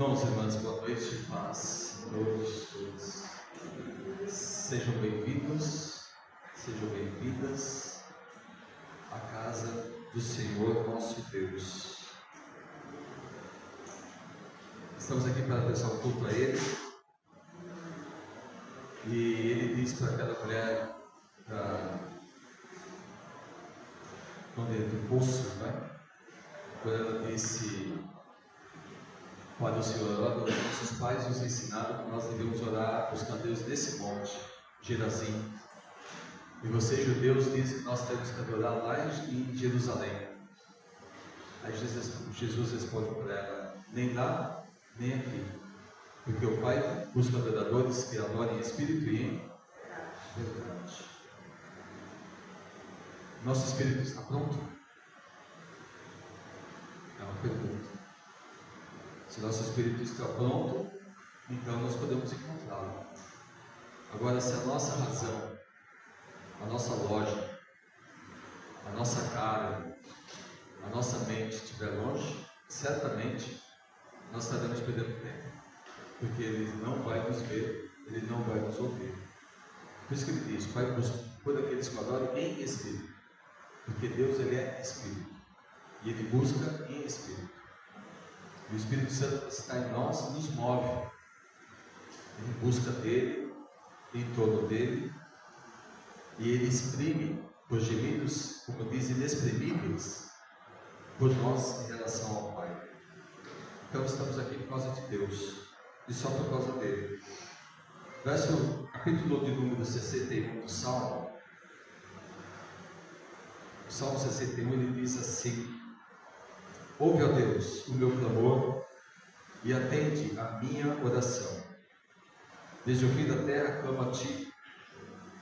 Irmãos e irmãs, boa noite, paz a todos. Sejam bem-vindos, sejam bem-vindas à casa do Senhor nosso Deus. Estamos aqui para prestar um culto a Ele, e Ele diz para aquela mulher do poço, né? Quando ela disse para o Senhor: nossos pais nos ensinaram que nós devemos orar os canteiros desse monte, Gerazim. E vocês, judeus, dizem que nós temos que adorar lá em Jerusalém. Aí Jesus responde para ela: nem lá, nem aqui. Porque o Pai busca adoradores que adorem em espírito e em verdade. Nosso espírito está pronto? É uma pergunta. Se nosso espírito está pronto, então nós podemos encontrá-lo. Agora, se a nossa razão, a nossa lógica, a nossa cara, a nossa mente estiver longe, certamente nós estaremos perdendo tempo, porque Ele não vai nos ver, Ele não vai nos ouvir. Por isso que Ele diz: Pai, por aqueles que adoram em espírito, porque Deus, Ele é espírito, e Ele busca em espírito. E o Espírito Santo está em nós e nos move em busca dEle, em torno dEle, e Ele exprime por gemidos, como diz, inexprimíveis por nós em relação ao Pai. Então estamos aqui por causa de Deus e só por causa dele. Capítulo de número 61 do Salmo. O Salmo 61, ele diz assim: ouve, ó Deus, o meu clamor e atende a minha oração. Desde o fim da terra clamo a ti,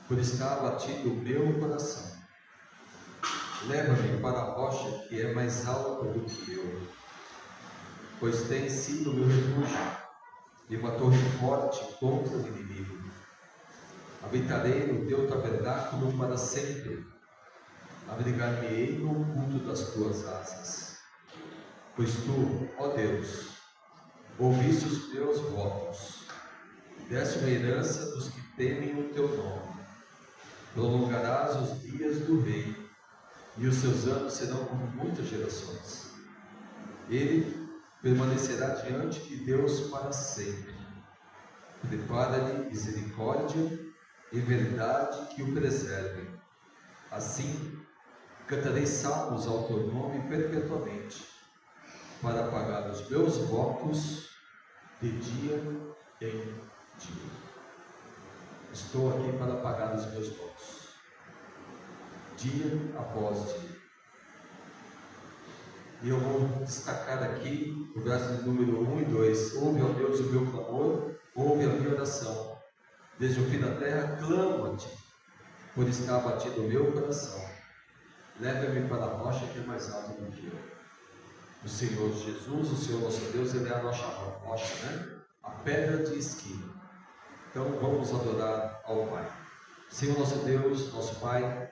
por estar abatido o meu coração. Leva-me para a rocha que é mais alta do que eu, pois tens sido o meu refúgio e uma torre forte contra o inimigo. Habitarei no teu tabernáculo para sempre, abrigar-me-ei no oculto das tuas asas. Pois tu, ó Deus, ouviste os meus votos, deste uma herança dos que temem o teu nome. Prolongarás os dias do rei, e os seus anos serão como muitas gerações. Ele permanecerá diante de Deus para sempre. Prepara-lhe misericórdia e verdade que o preservem. Assim, cantarei salmos ao teu nome perpetuamente, para pagar os meus votos de dia em dia. Estou aqui para pagar os meus votos, dia após dia. E eu vou destacar aqui o verso de número 1 e 2. Ouve, ó Deus, o meu clamor, ouve a minha oração. Desde o fim da terra clamo a ti, por estar abatido o meu coração. Leva-me para a rocha que é mais alta do que eu. O Senhor Jesus, o Senhor nosso Deus, Ele é a nossa rocha, né? A pedra de esquina. Então vamos adorar ao Pai. Senhor nosso Deus, nosso Pai,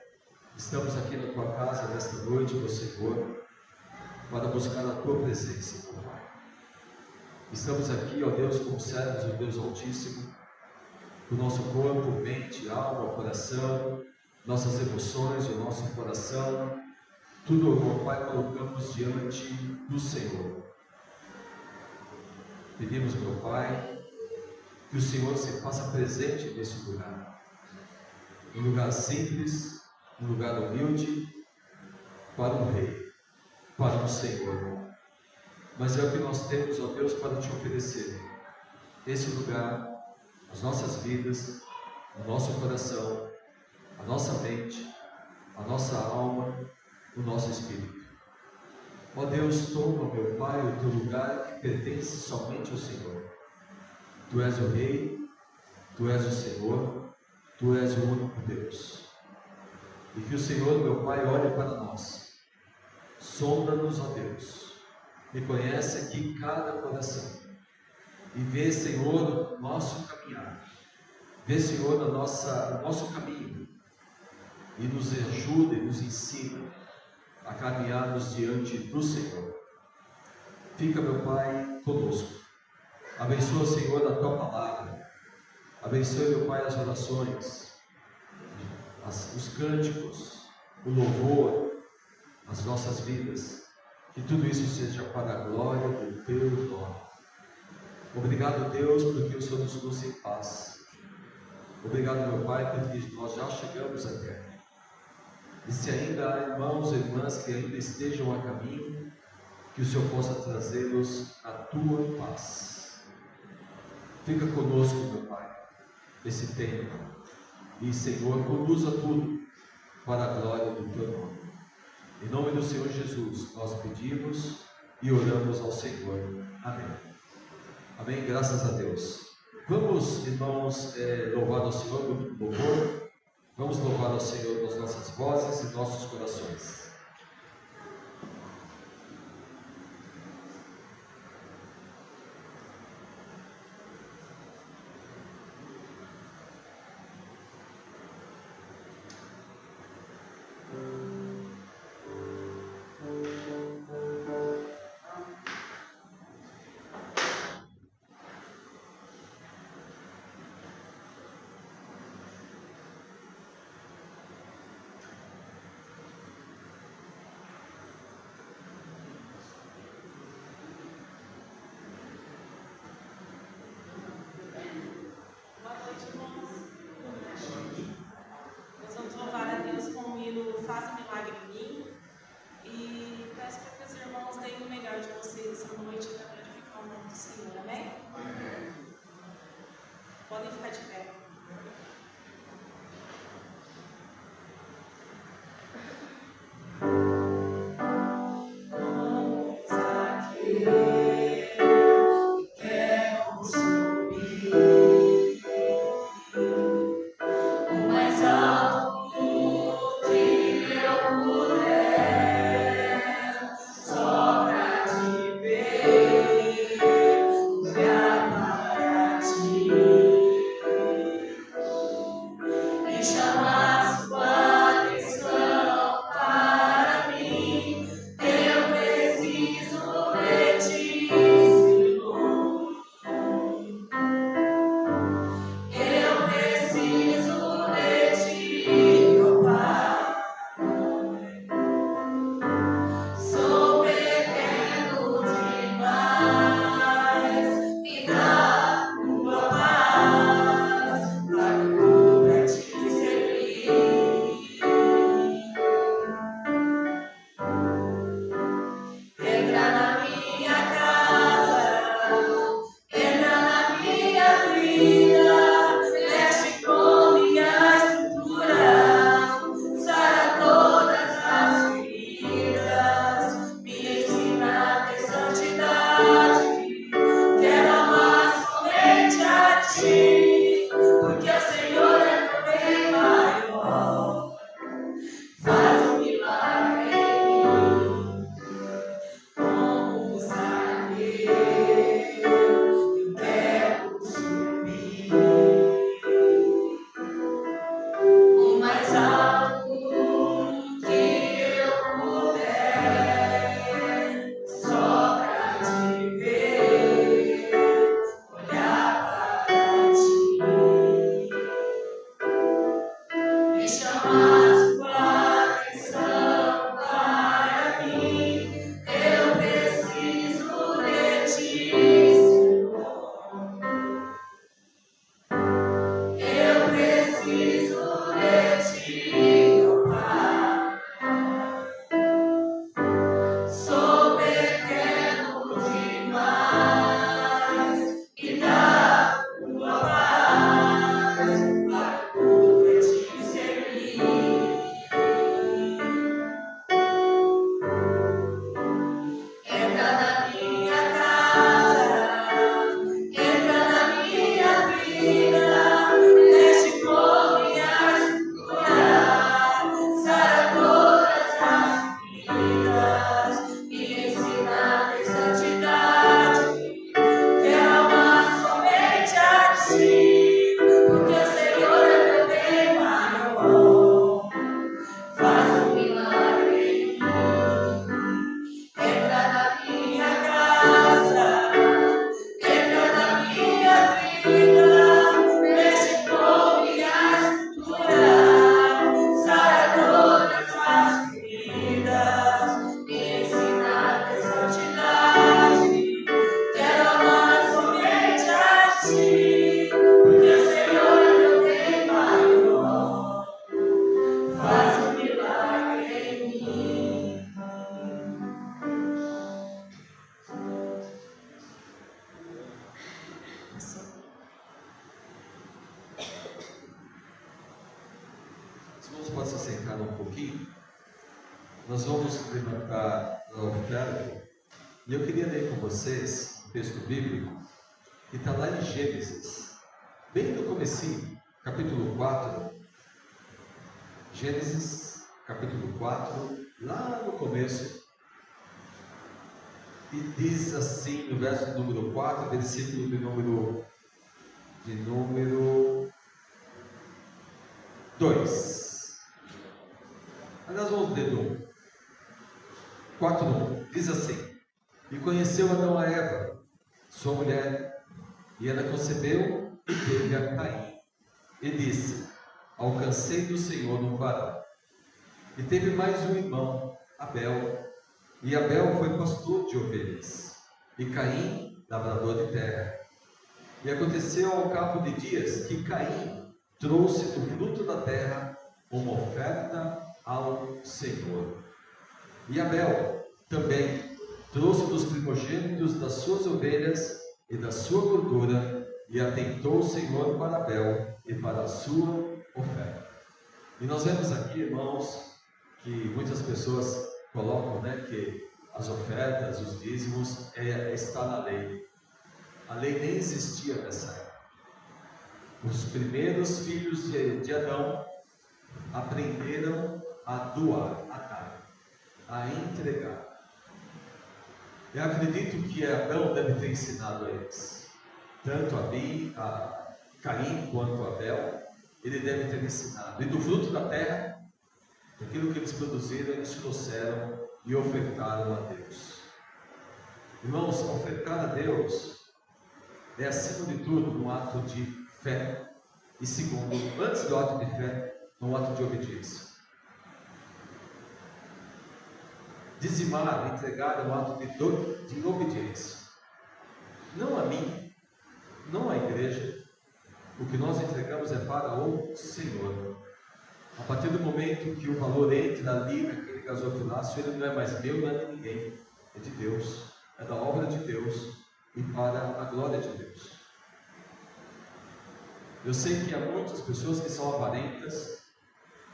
estamos aqui na tua casa nesta noite, meu Senhor, para buscar a tua presença, meu Pai. Estamos aqui, ó Deus, como servos do Deus Altíssimo, o nosso corpo, mente, alma, coração, nossas emoções, o nosso coração, tudo, meu Pai, colocamos diante do Senhor. Pedimos, meu Pai, que o Senhor se faça presente nesse lugar. Um lugar simples, um lugar humilde, para o Rei, para o Senhor. Mas é o que nós temos, ó Deus, para te oferecer. Esse lugar, as nossas vidas, o nosso coração, a nossa mente, a nossa alma, o nosso espírito. Ó Deus, toma, meu Pai, o teu lugar que pertence somente ao Senhor. Tu és o Rei, Tu és o Senhor, Tu és o único Deus. E que o Senhor, meu Pai, olhe para nós. Sonda-nos, ó Deus, e conhece aqui cada coração. E vê, Senhor, o nosso caminhar. Vê, Senhor, o nosso caminho. E nos ajuda e nos ensina a caminharmos diante do Senhor. Fica, meu Pai, conosco. Abençoa, Senhor, a tua palavra. Abençoe, meu Pai, as orações, os cânticos, o louvor, as nossas vidas. Que tudo isso seja para a glória do teu nome. Obrigado, Deus, porque o Senhor nos trouxe em paz. Obrigado, meu Pai, porque nós já chegamos até aqui. E se ainda há irmãos e irmãs que ainda estejam a caminho, que o Senhor possa trazê-los à tua paz. Fica conosco, meu Pai, esse tempo. E, Senhor, conduza tudo para a glória do teu nome. Em nome do Senhor Jesus, nós pedimos e oramos ao Senhor. Amém. Amém, graças a Deus. Vamos, irmãos, louvar ao Senhor no louvor. Vamos louvar ao Senhor com as nossas vozes e nossos corações. nós vamos levantar a oferta e eu queria ler com vocês um texto bíblico que está lá em Gênesis, bem no comecinho, capítulo 4. Gênesis, capítulo 4, lá no começo, e diz assim, no verso número 4, versículo de número 2. Nós vamos ler do 4:1. Diz assim: E conheceu Adão a Eva, sua mulher, e ela concebeu e teve a Caim. E disse: Alcancei do Senhor um varão. E teve mais um irmão, Abel. E Abel foi pastor de ovelhas, e Caim, lavrador de terra. E aconteceu ao cabo de dias que Caim trouxe do fruto da terra uma oferta ao Senhor. E Abel também trouxe dos primogênitos das suas ovelhas e da sua gordura, e atentou o Senhor para Abel e para a sua oferta. E nós vemos aqui, irmãos, que muitas pessoas colocam, que as ofertas, os dízimos, está na lei. A lei nem existia nessa época. Os primeiros filhos de Adão aprenderam a doar, a dar, a entregar. Eu acredito que Adão deve ter ensinado a eles, tanto a Caim quanto a Abel, ele deve ter ensinado. E do fruto da terra, aquilo que eles produziram, eles trouxeram e ofertaram a Deus. Irmãos, ofertar a Deus é, acima de tudo, um ato de fé. E segundo, antes do ato de fé, um ato de obediência. Dizimar, entregar, é um ato de obediência. Não a mim, não à igreja. O que nós entregamos é para o Senhor. A partir do momento que o valor entra ali naquele gasofilácio, ele não é mais meu, não é de ninguém. É de Deus, é da obra de Deus e para a glória de Deus. Eu sei que há muitas pessoas que são avarentas,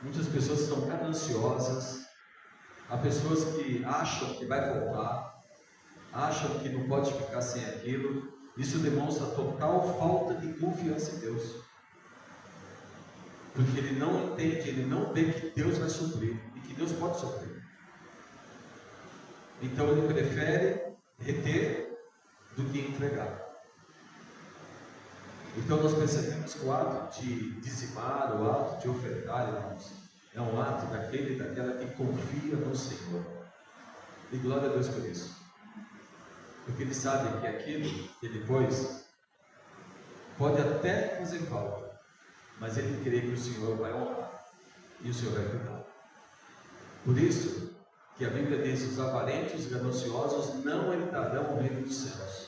muitas pessoas que são gananciosas, há pessoas que acham que vai faltar, acham que não pode ficar sem aquilo. Isso demonstra total falta de confiança em Deus, porque ele não entende, ele não vê que Deus vai suprir e que Deus pode suprir. Então ele prefere reter do que entregar. Então nós percebemos que o ato de dizimar, o ato de ofertar, irmãos, é um ato daquele e daquela que confia no Senhor. E glória a Deus por isso. Porque ele sabe que aquilo que ele pôs pode até fazer falta, mas ele crê que o Senhor vai honrar e o Senhor vai cuidar. Por isso que a Bíblia diz: os avarentos e os gananciosos não herdarão o reino dos céus.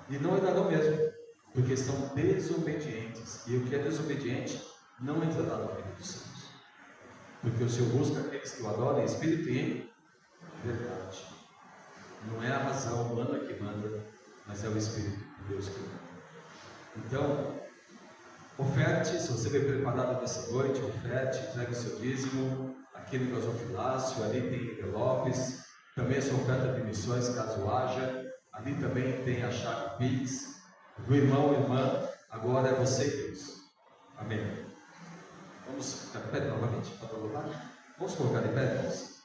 E não herdarão mesmo, porque estão desobedientes. E o que é desobediente não entrará no reino dos céus. Porque o Senhor busca aqueles que o adoram em espírito e em verdade. Não é a razão humana que manda, mas é o Espírito de Deus que manda. Então, oferte. Se você veio preparado nessa noite, oferte, entregue o seu dízimo aqui no gasofilácio, ali tem envelopes, também a sua oferta de missões, caso haja, ali também tem a chave Pix, do irmão e irmã. Agora é você e Deus. Amém. Vamos ficar de pé novamente para louvar? Vamos colocar de pé, irmãos?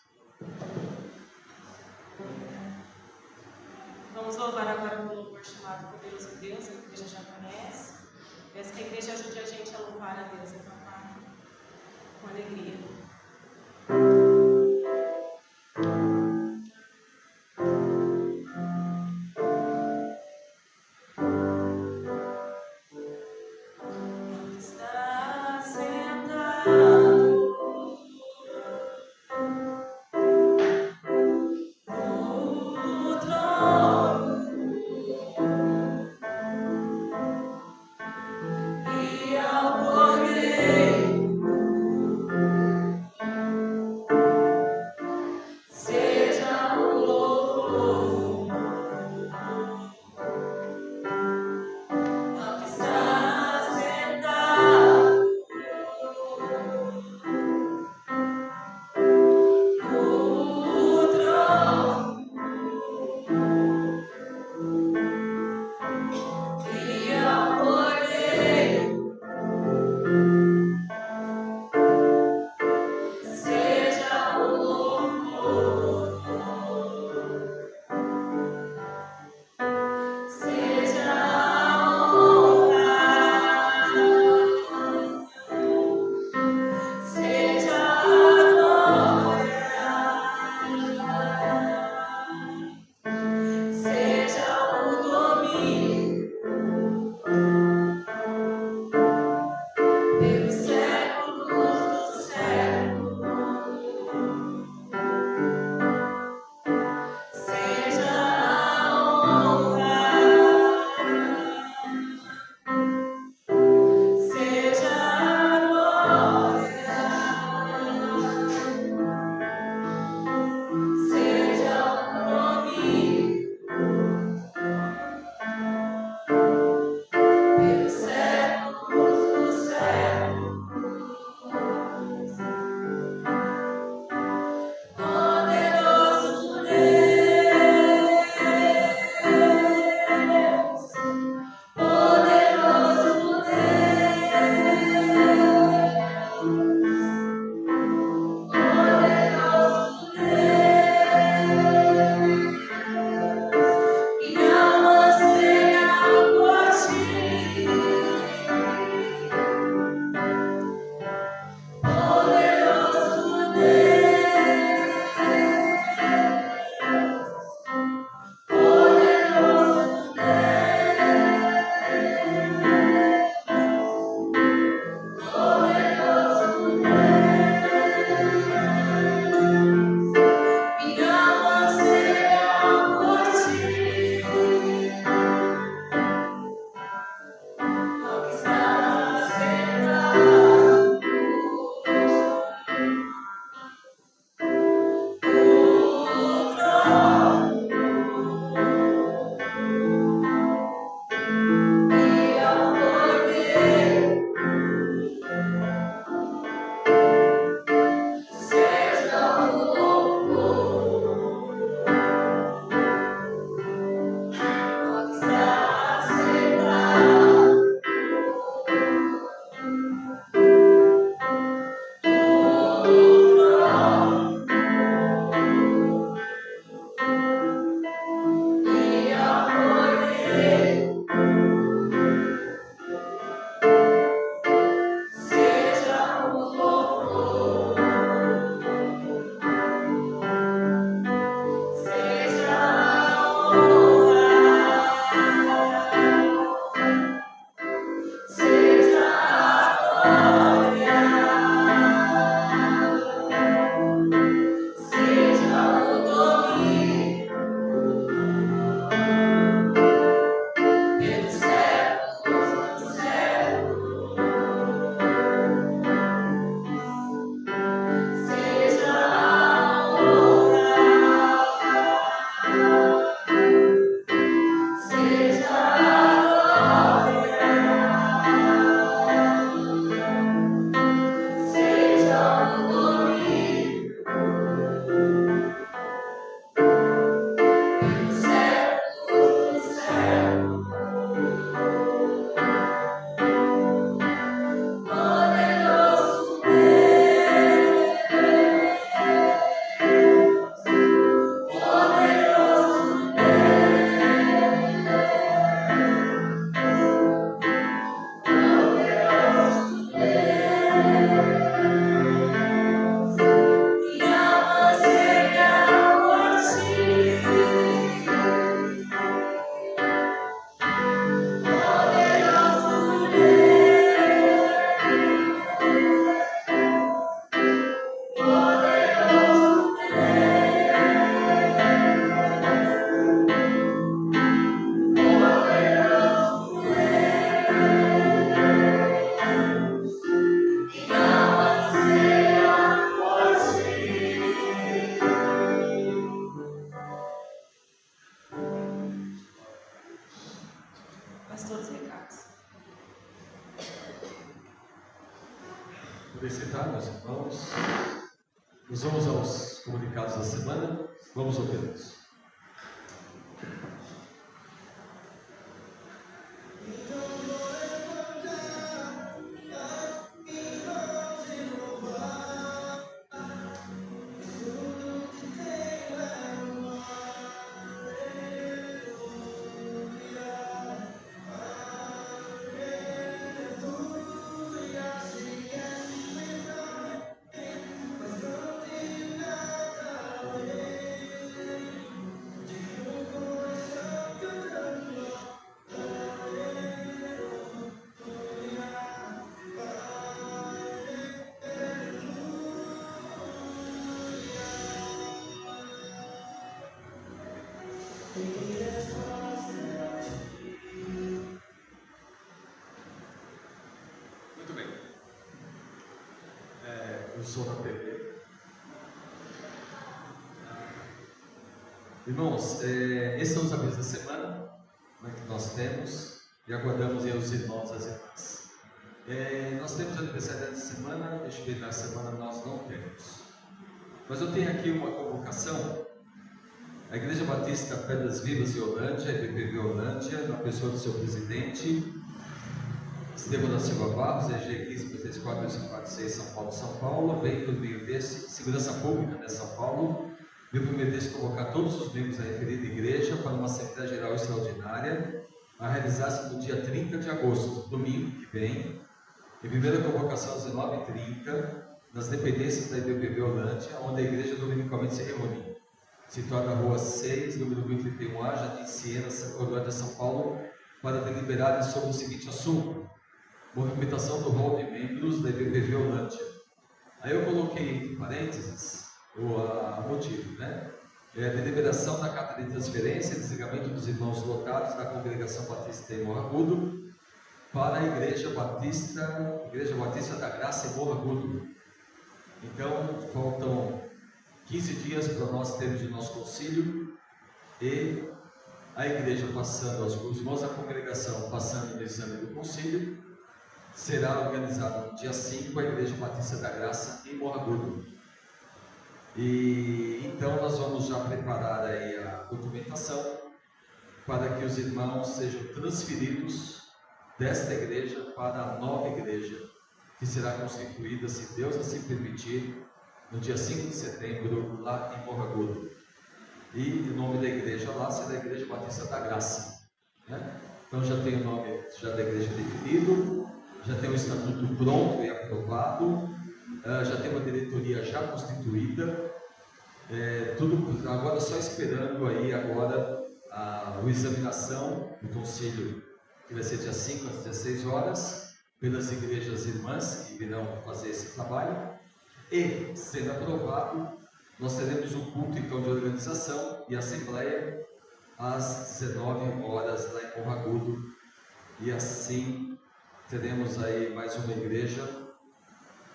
Vamos louvar agora com o louvor chamado Poderoso Deus, que a igreja já conhece. Peço que a igreja ajude a gente a louvar a Deus, a cantar com alegria. Está sentado no trono e ao Cordeiro todos os recados. Podem sentar, meus irmãos. Nós vamos aos comunicados da semana. Vamos ouvi-los. Muito bem. Eu sou da TV. Irmãos, esses são os avisos da semana, né, que nós temos e aguardamos aí os irmãos e as irmãs. Nós temos aniversário dessa semana, deixa eu ver, na semana nós não temos. Mas eu tenho aqui uma convocação. A Igreja Batista Pedras Vivas de Holândia, IBPV Holândia, na pessoa do seu presidente, Estevão da Silva Barros, EG 15.34.6, São Paulo, vem por meio desse, Segurança Pública, né, São Paulo, vem por meio desse convocar todos os membros da referida igreja para uma Assembleia Geral Extraordinária, a realizar-se no dia 30 de agosto, domingo que vem, em primeira convocação às 19h30, nas dependências da IBPV Holândia, onde a igreja dominicalmente se reúne. Situada na Rua 6, número 1031A, Jardim Siena, Holândia, São Paulo, para deliberarem sobre o seguinte assunto: movimentação do rol de membros da IBPV Holândia. Aí eu coloquei entre parênteses o motivo, né? Deliberação da carta de transferência e desligamento dos irmãos lotados da Congregação Batista em Morro Agudo para a Igreja Batista da Graça em Morro Agudo. Então, faltam 15 dias para nós termos o nosso concílio e a igreja passando, os irmãos da congregação passando no exame do concílio, será organizada no dia 5 a Igreja Batista da Graça em Morro Agudo. E então nós vamos já preparar aí a documentação para que os irmãos sejam transferidos desta igreja para a nova igreja, que será constituída, se Deus assim permitir, no dia 5 de setembro, lá em Morro Agudo. E o nome da igreja lá será a Igreja Batista da Graça, né? Então já tem o nome já da igreja definido, já tem o estatuto pronto e aprovado, já tem uma diretoria já constituída, tudo agora só esperando aí agora a examinação do concílio, que vai ser dia 5 às 16 horas, pelas igrejas irmãs que virão fazer esse trabalho. E, sendo aprovado, nós teremos um culto então de organização e assembleia às 19 horas lá em Morro Agudo, e assim teremos aí mais uma igreja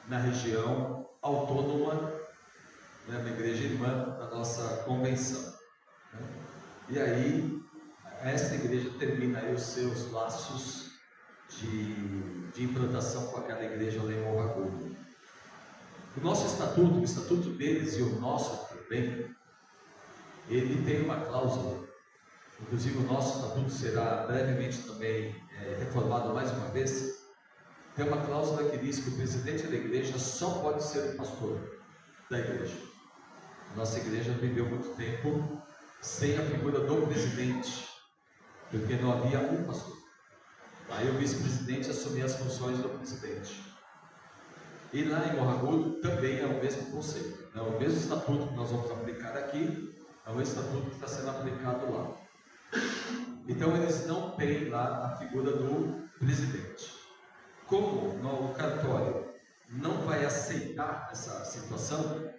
na região autônoma, né, uma igreja irmã da nossa convenção, né? E aí esta igreja termina aí os seus laços de implantação com aquela igreja lá em Morro Agudo. O nosso estatuto, o estatuto deles e o nosso também, ele tem uma cláusula, inclusive o nosso estatuto será brevemente também reformado mais uma vez. Tem uma cláusula que diz que o presidente da igreja só pode ser o pastor da igreja. Nossa igreja viveu muito tempo sem a figura do presidente, porque não havia um pastor. Aí o vice-presidente assumia as funções do presidente. E lá em Morro Agudo também é o mesmo conceito, é o mesmo estatuto que nós vamos aplicar aqui, é o estatuto que está sendo aplicado lá. Então eles não têm lá a figura do presidente. Como o cartório não vai aceitar essa situação,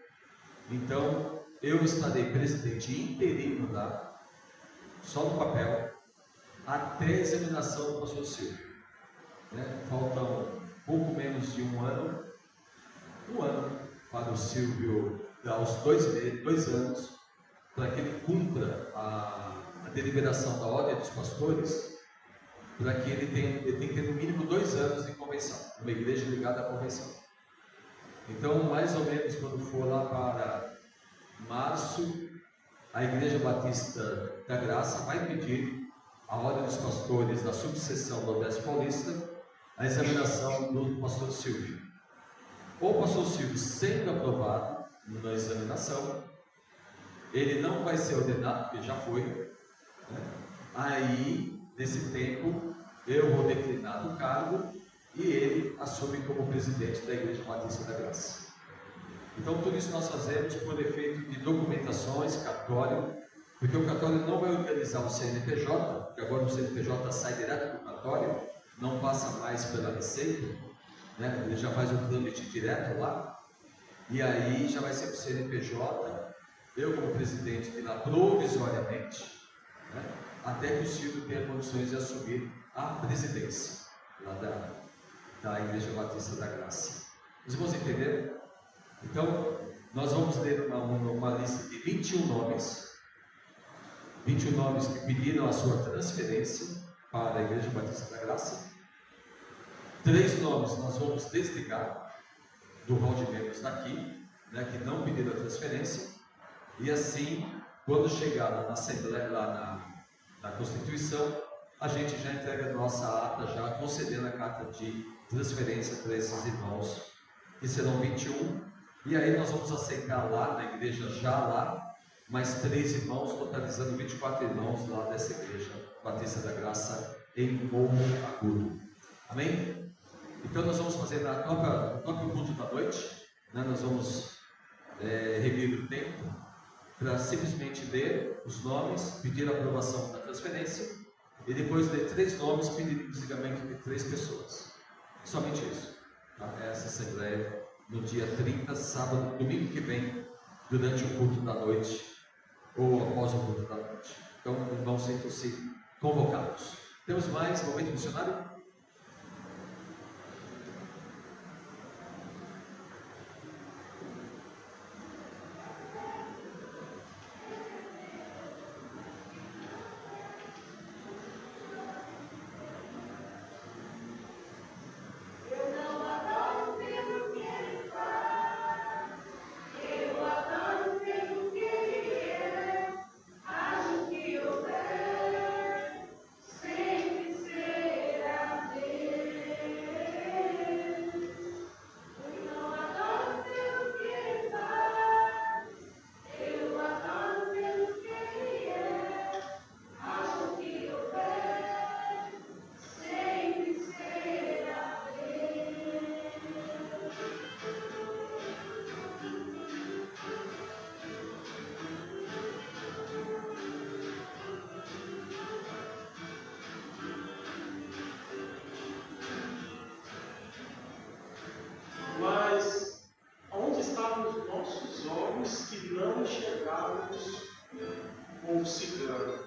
então eu estarei presidente interino lá, só no papel, até a examinação do pastor Silvio, né? Faltam pouco menos de um ano para o Silvio dar os 2 anos, para que ele cumpra a deliberação da ordem dos pastores, para que ele tem que ter no mínimo 2 anos de convenção, uma igreja ligada à convenção. Então, mais ou menos quando for lá para março, a Igreja Batista da Graça vai pedir à Ordem dos Pastores da subseção do Nordeste Paulista a examinação do pastor Silvio. O pastor Silvio sendo aprovado na examinação, ele não vai ser ordenado, porque já foi, né? Aí, nesse tempo, eu vou declinar do cargo e ele assume como presidente da Igreja Batista da Graça. Então, tudo isso nós fazemos por efeito de documentações, cartório, porque o cartório não vai organizar o CNPJ, porque agora o CNPJ sai direto do cartório, não passa mais pela Receita, né? Ele já faz o trâmite direto lá, e aí já vai ser o CNPJ, eu como presidente de lá provisoriamente, né? Até que o Silvio tenha condições de assumir a presidência lá da Igreja Batista da Graça. Os irmãos entenderam? Então, nós vamos ler uma lista de 21 nomes que pediram a sua transferência para a Igreja Batista da Graça. 3 nomes nós vamos desligar do rol de membros daqui, né, que não pediram a transferência, e assim, quando chegar lá na Assembleia, lá na Constituição, a gente já entrega a nossa ata, já concedendo a carta de transferência para esses irmãos, que serão 21, e aí nós vamos aceitar lá na igreja, já lá, mais 3 irmãos, totalizando 24 irmãos lá dessa igreja Batista da Graça, em Morro Agudo. Amém? Então nós vamos fazer no próprio culto da noite, né? Nós vamos reunir o tempo para simplesmente ler os nomes, pedir a aprovação da transferência e depois ler 3 nomes, pedir o desligamento de 3 pessoas. Somente isso. Tá? Essa assembleia no dia 30, sábado, domingo que vem, durante o culto da noite ou após o culto da noite. Então, irmãos, sintam-se convocados. Temos mais momento missionário? Mas onde estavam os nossos olhos que não enxergávamos o povo cigano?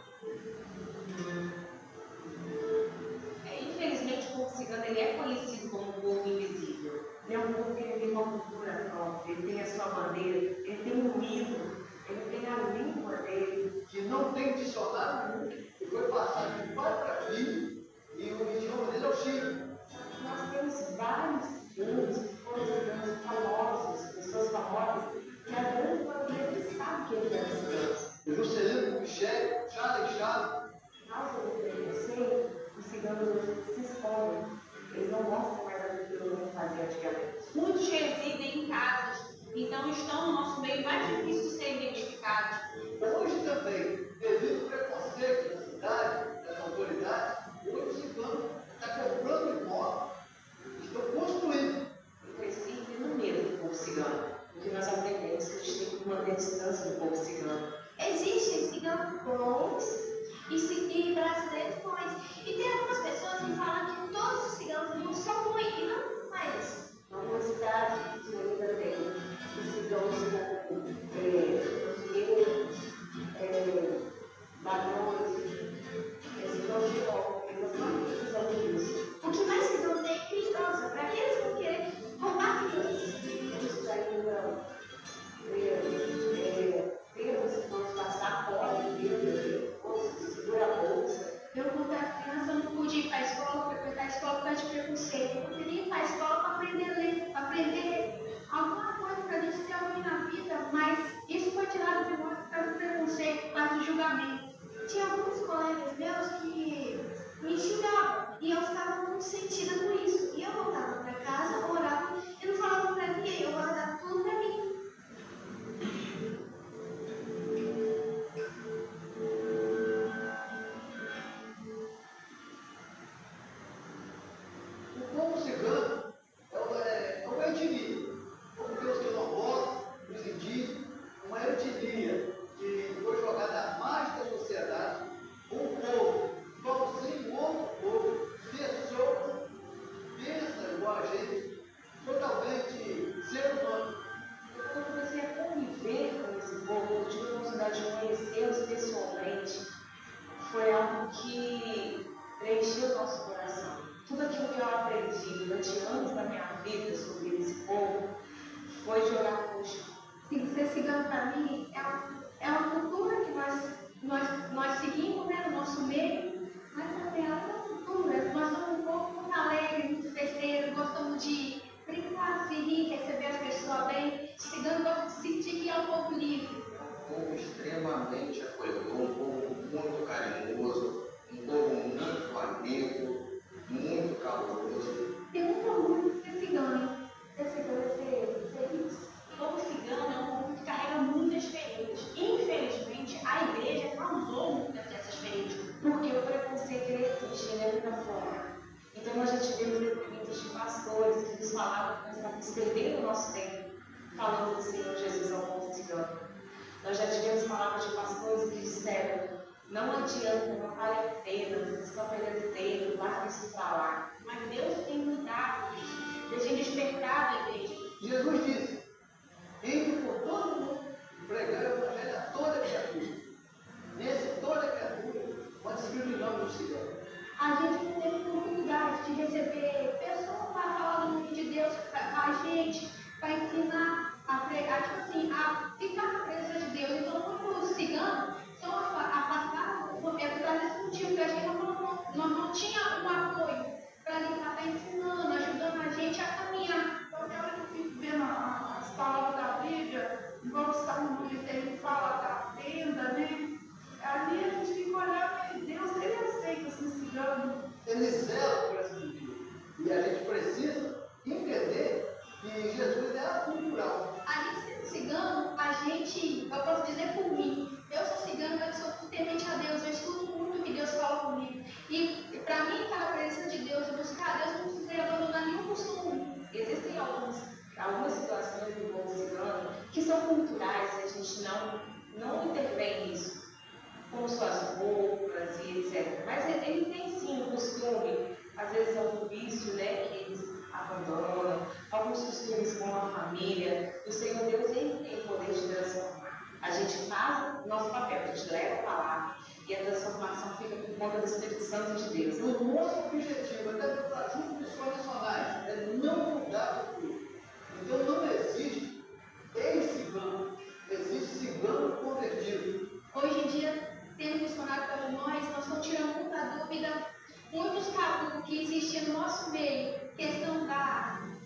Infelizmente, o povo cigano ele é conhecido como um povo invisível. Ele é um povo que ele tem uma cultura própria, ele tem a sua maneira, ele tem um hino, ele tem a língua dele. Que não tem dicionário nenhum, que foi passado de pai para filho, e o idioma dele é o Chico. Nós temos vários ciganos que foram ciganos famosos, pessoas famosas, que a grande maioria sabe que eles eram ciganos. Juscelino, Michel, Charles Chaves. Causa do preconceito, os ciganos hoje se escondem. Eles não mostram mais aquilo que todo mundo fazia antigamente. Muitos residem em casas, então estão no nosso meio mais difícil de ser identificados. Hoje também, devido ao preconceito da cidade, das autoridades, hoje o cigano está comprando imóvel, estão construindo. Eu cresci no medo do povo cigano, porque nós aprendemos que a gente tem que manter distância do povo cigano. Existem ciganos bons e brasileiros bons. E tem algumas pessoas que falam que todos os ciganos não são ruins, e não é isso. Na minha cidade, que ainda tem os ciganos como encheu o nosso coração. Tudo aquilo que eu aprendi durante anos da minha vida sobre esse povo foi de orar por Deus. Sim, ser cigano para mim é uma cultura que nós seguimos, né, no nosso meio, mas também é uma cultura. Nós somos um povo muito alegre, muito festeiro, gostamos de brincar, se rir, receber as pessoas bem. O cigano gosta de sentir que é um povo livre. Um povo extremamente acolhedor, um povo muito carinhoso, um povo muito amigo, muito caloroso. Tem muito orgulho de ser cigano. Ser cigano é ser isso. O povo cigano é um povo que carrega muitas feridas. Infelizmente, a igreja causou muitas dessas feridas. Porque o preconceito ele existe, ele é muita forma. Então nós já tivemos depoimentos de pastores que nos falavam que nós estávamos perdendo o nosso tempo falando do Senhor Jesus ao povo cigano. Nós já tivemos palavras de pastores que disseram: não adianta, não vale a pena, vocês estão perdendo tempo, larga isso para lá. Mas Deus tem mudado isso. Deus tem despertado a igreja. Jesus disse: ide por todo mundo e pregar o evangelho a toda criatura. Nesse toda criatura, pode ser o nome do Senhor. A gente não teve oportunidade de receber pessoas para falar do nome de Deus para a gente, para ensinar a pregar, tipo assim, a ficar na presença de Deus. Então, quando os ciganos são afastados, é por causa desse motivo, porque a gente não tinha um apoio para ele estar ensinando, ajudando a gente a caminhar. Então, na hora que eu fico vendo as palavras da Bíblia, igual o Salmo ele fala da tenda, né? Ali a gente fica olhando e Deus, ele aceita esse cigano. Ele zela por essa cultura. E a gente precisa entender que Jesus é acultural. A gente sendo cigano, eu posso dizer por mim, eu sou cigano, mas eu sou temente a Deus, eu escuto muito o que Deus fala comigo. E para mim, estar na presença de Deus e buscar a Deus, não precisa abandonar nenhum costume. Existem algumas situações do povo cigano que são culturais e a gente não intervém nisso, como suas roupas e etc. Mas ele tem sim um costume, às vezes é um vício, né, que eles abandonam, alguns costumes com a família. O Senhor Deus, ele tem poder de transformar. A gente faz o nosso papel, a gente leva a palavra e a transformação fica por conta do Espírito Santo de Deus. O nosso objetivo, até para junto missões nacionais, é não mudar a cultura. Então não existe ex-cigano, existe cigano convertido. Hoje em dia, tendo missionário para nós estamos tirando muita dúvida, muitos tabus que existiam no nosso meio, questão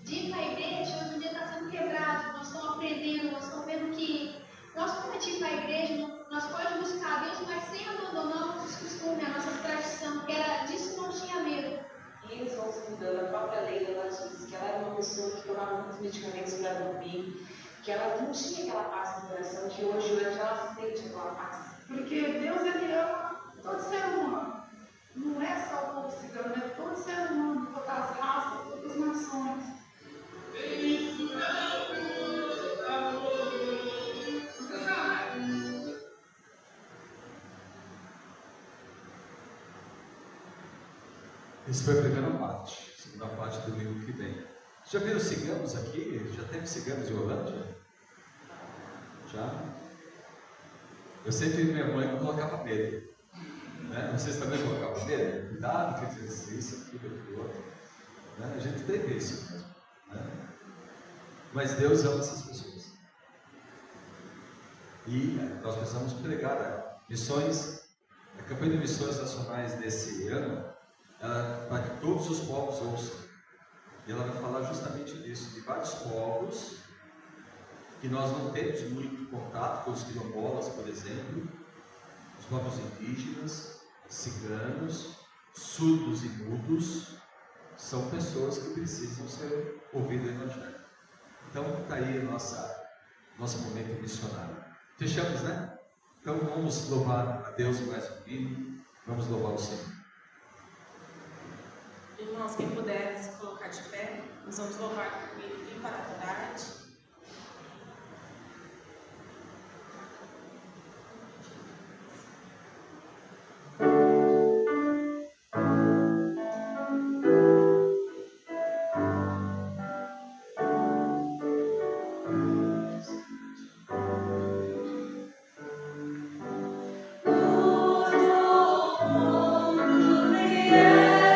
de ir para a igreja, hoje em dia está sendo quebrado, nós estamos aprendendo, nós estamos vendo que nós podemos ir para a igreja, nós podemos buscar a Deus, mas sem abandonar nossos costumes, a nossa tradição, que era disso que nós tínhamos medo. E eles vão se mudando. A própria Leila, ela disse que ela era uma pessoa que tomava muitos medicamentos para dormir, que ela não tinha aquela paz no coração, que hoje ela sente aquela paz. Porque Deus, ele ama todo ser humano. Não é só o povo cigano, é todo ser humano, todas as raças, todas as nações. Isso foi a primeira parte, a segunda parte do livro que vem. Já viram ciganos aqui? Já teve ciganos em Orlândia? Já? Eu sempre vi minha mãe colocava medo. Né? Vocês também colocavam medo? Cuidado que diz isso, aquilo, outro. Né? A gente teve isso mesmo. Né? Mas Deus ama essas pessoas. E nós precisamos pregar missões. A campanha de missões nacionais desse ano, para que todos os povos ouçam. E ela vai falar justamente disso, de vários povos que nós não temos muito contato, com os quilombolas, por exemplo, os povos indígenas, ciganos, surdos e mudos, são pessoas que precisam ser ouvidas no Evangelho. Então está aí nosso momento missionário. Fechamos, né? Então vamos louvar a Deus mais um hino, vamos louvar o Senhor. Irmãos, quem puder se colocar de pé, nós vamos louvar comigo e para a verdade. Yeah.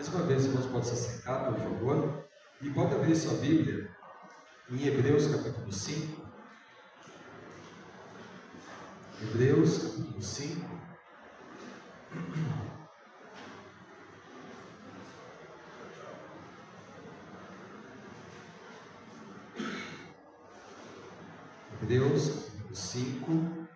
Mais uma vez, irmãos, pode se assentar, por favor. E pode abrir sua Bíblia em Hebreus capítulo 5. Hebreus capítulo 5. Hebreus capítulo 5.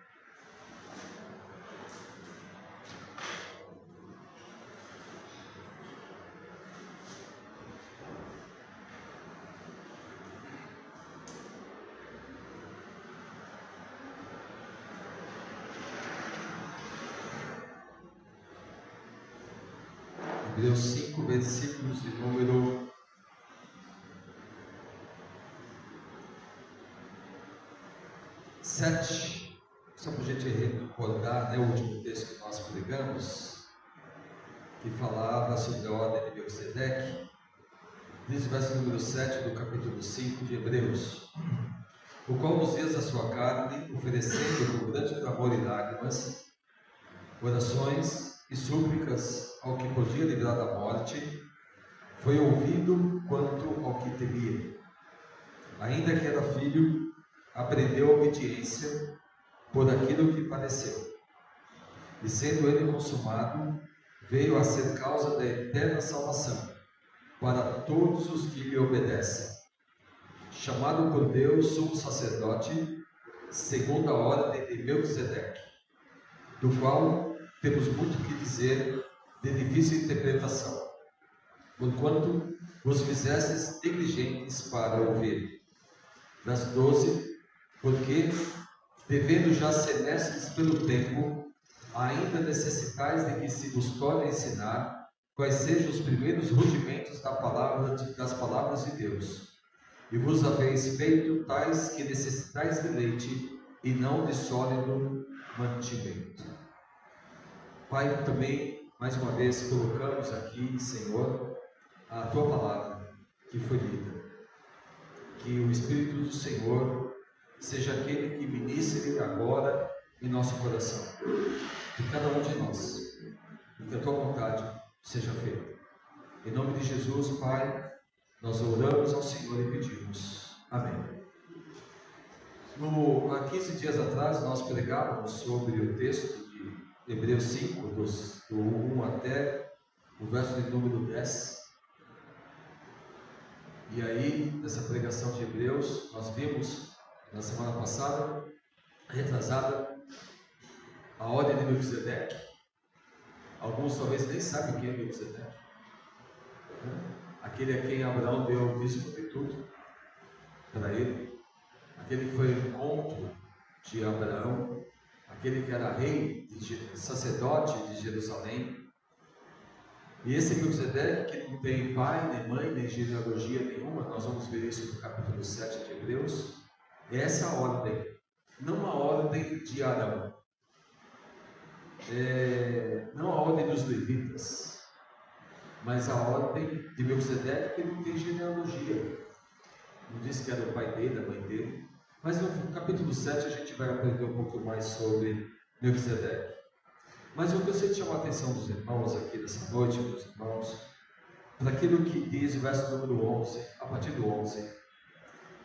Hebreus 5, versículos de número 7. Só para a gente recordar, o último texto que nós pregamos, que falava sobre a ordem de Melquisedeque, diz o verso número 7 do capítulo 5 de Hebreus: o qual nos dias da sua carne, oferecendo com grande clamor e lágrimas, orações e súplicas ao que podia livrar da morte, foi ouvido quanto ao que temia. Ainda que era filho, aprendeu a obediência por aquilo que padeceu. E sendo ele consumado, veio a ser causa da eterna salvação para todos os que lhe obedecem. Chamado por Deus sumo sacerdote, segundo a ordem de Melquisedeque, do qual temos muito que dizer de difícil interpretação, porquanto vos fizestes negligentes para ouvir. Verso 12: porque, devendo já senestes pelo tempo, ainda necessitais de que se vos torne a ensinar quais sejam os primeiros rudimentos das palavras de Deus, e vos haveis feito tais que necessitais de leite e não de sólido mantimento. Pai, também, mais uma vez, colocamos aqui, Senhor, a Tua palavra que foi lida. Que o Espírito do Senhor seja aquele que ministre agora em nosso coração, de cada um de nós, e que a Tua vontade seja feita. Em nome de Jesus, Pai, nós oramos ao Senhor e pedimos. Amém. Há 15 dias atrás, nós pregávamos sobre o texto de Hebreus 5, do 1 até o verso de número 10. E aí, nessa pregação de Hebreus, nós vimos, na semana passada, retrasada, a ordem de Melquisedeque. Alguns talvez nem sabem quem é Melquisedeque. Aquele a quem Abraão deu o dízimo de tudo para ele. Aquele que foi o encontro de Abraão. Aquele que era rei, sacerdote de Jerusalém. E esse Melquisedeque, que não tem pai, nem mãe, nem genealogia nenhuma, nós vamos ver isso no capítulo 7 de Hebreus, é essa ordem, não a ordem de Arão, não a ordem dos levitas, mas a ordem de Melquisedeque, que não tem genealogia, não diz que era o pai dele, a mãe dele, mas no capítulo 7 a gente vai aprender um pouco mais sobre Melquisedeque. Mas eu gostaria de chamar a atenção dos irmãos aqui nessa noite, meus irmãos, para aquilo que diz o verso número 11, a partir do 11.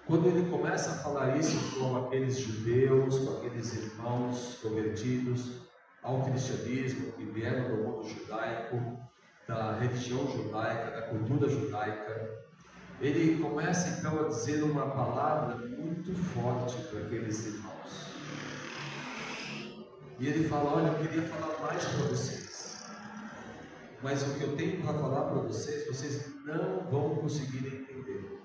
Quando ele começa a falar isso com aqueles judeus, com aqueles irmãos convertidos ao cristianismo, que vieram do mundo judaico, da religião judaica, da cultura judaica, ele começa então a dizer uma palavra muito forte para aqueles irmãos. E ele fala: olha, eu queria falar mais para vocês, mas o que eu tenho para falar para vocês, vocês não vão conseguir entender.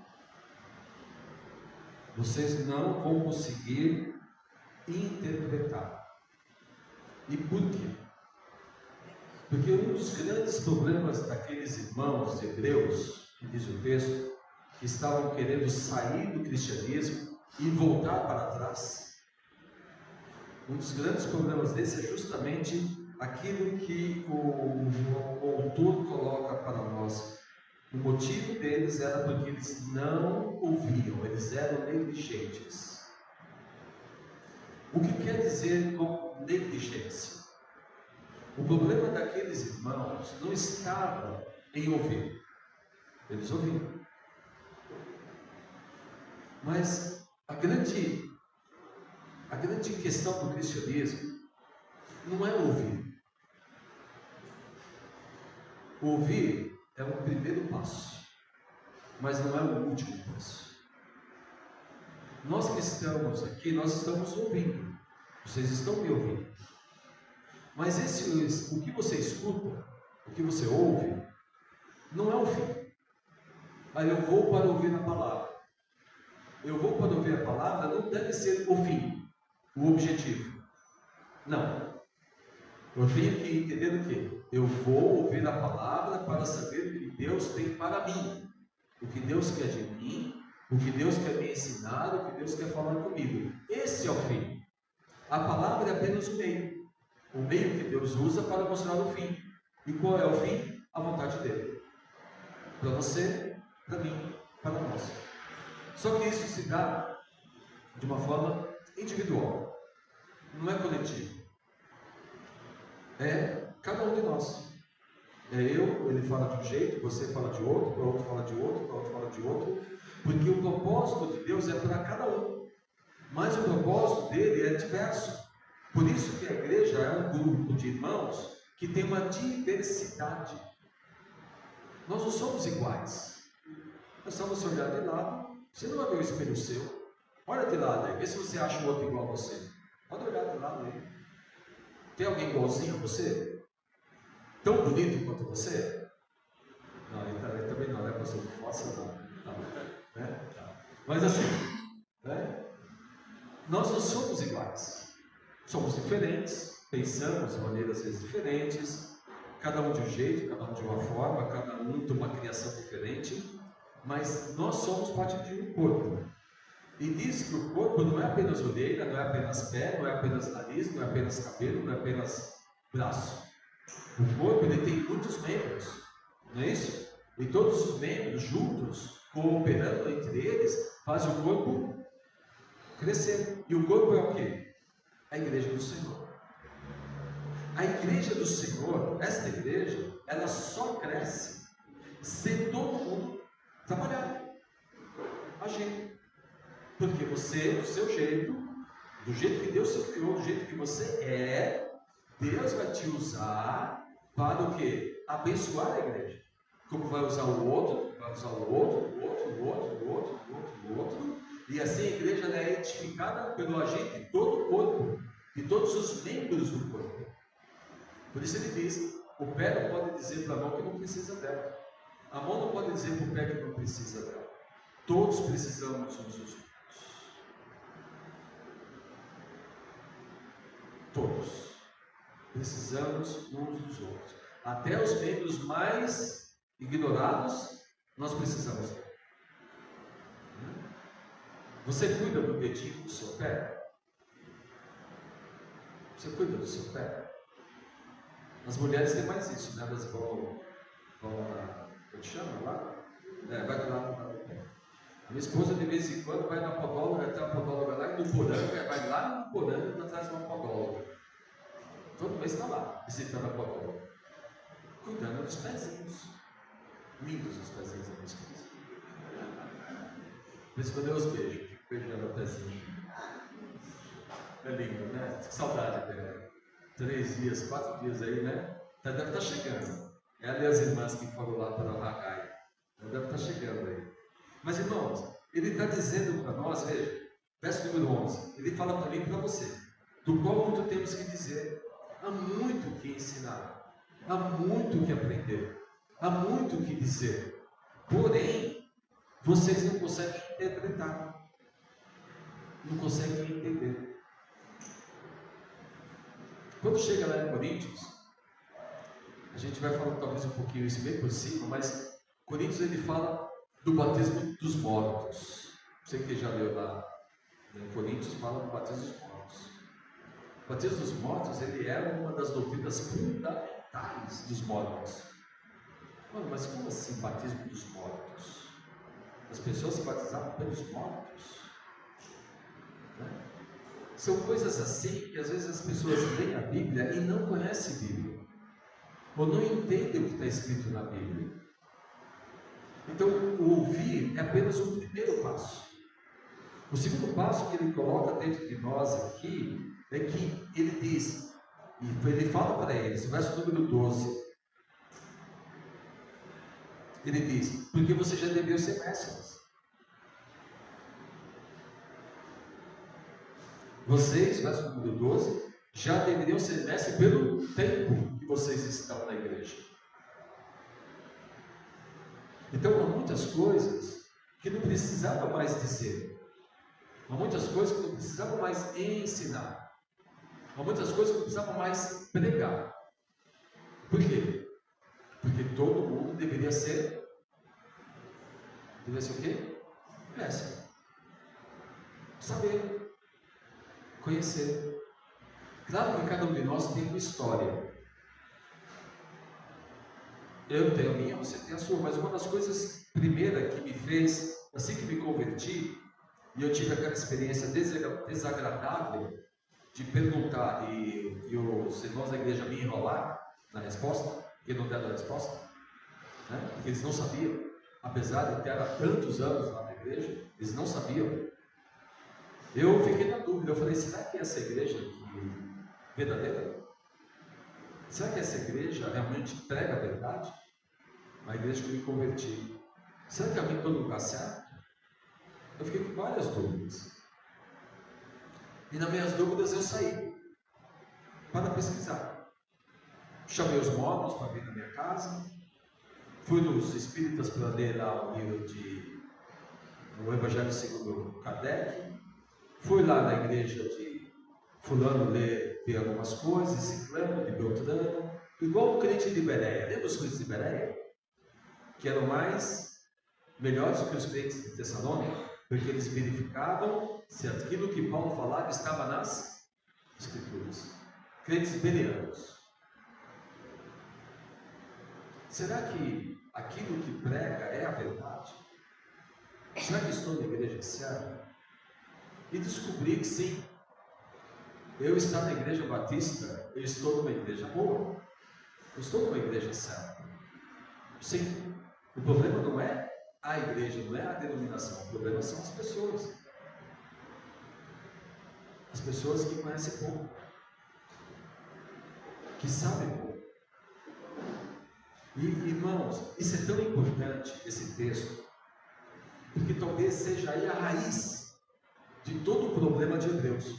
Vocês não vão conseguir interpretar. E por quê? Porque um dos grandes problemas daqueles irmãos hebreus, que diz o texto, que estavam querendo sair do cristianismo e voltar para trás, um dos grandes problemas desse é justamente aquilo que o autor coloca para nós. O motivo deles era porque eles não ouviam, eles eram negligentes. O que quer dizer com negligência? O problema daqueles irmãos não estava em ouvir. Eles ouviam. Mas a grande questão do cristianismo não é ouvir. Ouvir é um primeiro passo, mas não é o último passo. Nós que estamos aqui, nós estamos ouvindo. Vocês estão me ouvindo. Mas o que você escuta, o que você ouve, não é o fim. Aí eu vou para ouvir a palavra. Eu vou para ouvir a palavra, não deve ser o fim, o objetivo. Não. Eu tenho que entender o quê? Eu vou ouvir a palavra para saber o que Deus tem para mim. O que Deus quer de mim, o que Deus quer me ensinar, o que Deus quer falar comigo. Esse é o fim. A palavra é apenas o meio que Deus usa para mostrar o fim. E qual é o fim? A vontade dele. Para você, para mim, para nós. Só que isso se dá de uma forma individual. Não é coletivo. É cada um de nós. Ele fala de um jeito, você fala de outro, o outro fala de outro, o outro fala de outro. Porque o propósito de Deus é para cada um. Mas o propósito dele é diverso. Por isso que a igreja é um grupo de irmãos que tem uma diversidade. Nós não somos iguais. Nós só você olhar de lado, você não vai ver o espelho seu. Olha de lado aí, vê se você acha o outro igual a você. Pode olhar de lado aí. Tem alguém igualzinho a você? Tão bonito quanto você? Não, ele também não, né? Pastor? Não faça não. Né? Mas assim, né? Nós não somos iguais. Somos diferentes, pensamos de maneiras às vezes diferentes, cada um de um jeito, cada um de uma forma, cada um de uma criação diferente, mas nós somos parte de um corpo. E diz que o corpo não é apenas orelha, não é apenas pé, não é apenas nariz, não é apenas cabelo, não é apenas braço. O corpo ele tem muitos membros, não é isso? E todos os membros juntos, cooperando entre eles, fazem o corpo crescer. E o corpo é o quê? A igreja do Senhor. A igreja do Senhor, esta igreja, ela só cresce se todo mundo trabalhar, agir. Porque você, do seu jeito, do jeito que Deus te criou, do jeito que você é, Deus vai te usar para o quê? Abençoar a igreja. Como vai usar o outro, vai usar o outro, o outro. E assim a igreja é edificada pelo agente de todo o corpo, de todos os membros do corpo. Por isso ele diz, o pé não pode dizer para a mão que não precisa dela. A mão não pode dizer para o pé que não precisa dela. Todos precisamos uns dos outros. Todos precisamos uns dos outros. Até os membros mais ignorados, nós precisamos dele. Você cuida do dedinho do seu pé? Você cuida do seu pé? As mulheres têm mais isso, né? Elas vão lá, como chama lá? Vai lá no pé. A minha esposa de vez em quando vai na podóloga, tem uma podóloga lá em Nuporanga, vai lá no Nuporanga para trás de uma podóloga. Todo mês está lá, visitando a podóloga. Cuidando dos pezinhos. Lindos os pezinhos da minha esposa. Por isso quando eu os beijo, fico beijando o pezinho. É lindo, né? Que saudade dela. 3 dias, 4 dias aí, né? Deve estar chegando. Ela e as irmãs que foram lá para o Hagai. Deve estar chegando aí. Mas irmãos, ele está dizendo para nós, veja, verso número 11, ele fala para mim e para você, do qual muito temos que dizer, há muito o que ensinar, há muito o que aprender, há muito o que dizer, porém, vocês não conseguem interpretar, não conseguem entender. Quando chega lá em Coríntios, a gente vai falar talvez um pouquinho isso bem por cima, mas Coríntios ele fala do batismo dos mortos. Você que já leu lá em Coríntios, fala do batismo dos mortos. O batismo dos mortos, ele é uma das doutrinas fundamentais dos mormons. Mano, mas como assim batismo dos mortos? As pessoas se batizavam pelos mortos? Né? São coisas assim que às vezes as pessoas leem a Bíblia e não conhecem a Bíblia. Ou não entendem o que está escrito na Bíblia. Então, o ouvir é apenas o primeiro passo. O segundo passo que ele coloca dentro de nós aqui é que ele diz, e ele fala para eles, verso número 12, ele diz, porque você já deveriam ser mestres. Vocês, verso número 12, já deveriam ser mestres pelo tempo que vocês estão na igreja. Então, há muitas coisas que não precisavam mais dizer. Há muitas coisas que não precisavam mais ensinar. Há muitas coisas que não precisavam mais pregar. Por quê? Porque todo mundo deveria ser o quê? Mestre. Saber. Conhecer. Claro que cada um de nós tem uma história. Eu tenho a minha, você tem a sua, mas uma das coisas primeira que me fez, assim que me converti, e eu tive aquela experiência desagradável de perguntar e os irmãos da igreja me enrolar na resposta, porque não deram a resposta, né? Porque eles não sabiam, apesar de ter há tantos anos lá na igreja, eles não sabiam. Eu fiquei na dúvida, eu falei, será que essa igreja verdadeira? Será que essa igreja realmente prega a verdade? A igreja que eu me converti. Será que alguém todo lugar certo? Eu fiquei com várias dúvidas. E nas minhas dúvidas eu saí para pesquisar. Chamei os módulos para vir na minha casa. Fui nos espíritas para ler lá o livro o Evangelho segundo Kardec. Fui lá na igreja de fulano ver algumas coisas, ciclano, de Beltrano, igual o crente de Bereia. Lembra os crentes de Bereia? Que eram melhores do que os crentes de Tessalônica, porque eles verificavam se aquilo que Paulo falava estava nas Escrituras. Crentes bereanos. Será que aquilo que prega é a verdade? Será que estou na igreja certa? E descobri que sim. Eu estar na igreja batista, eu estou numa igreja boa. Eu estou numa igreja certa. Sim. O problema não é a igreja, não é a denominação. O problema são as pessoas. As pessoas que conhecem pouco. Que sabem pouco. E, irmãos, isso é tão importante, esse texto, porque talvez seja aí a raiz de todo o problema de Hebreus.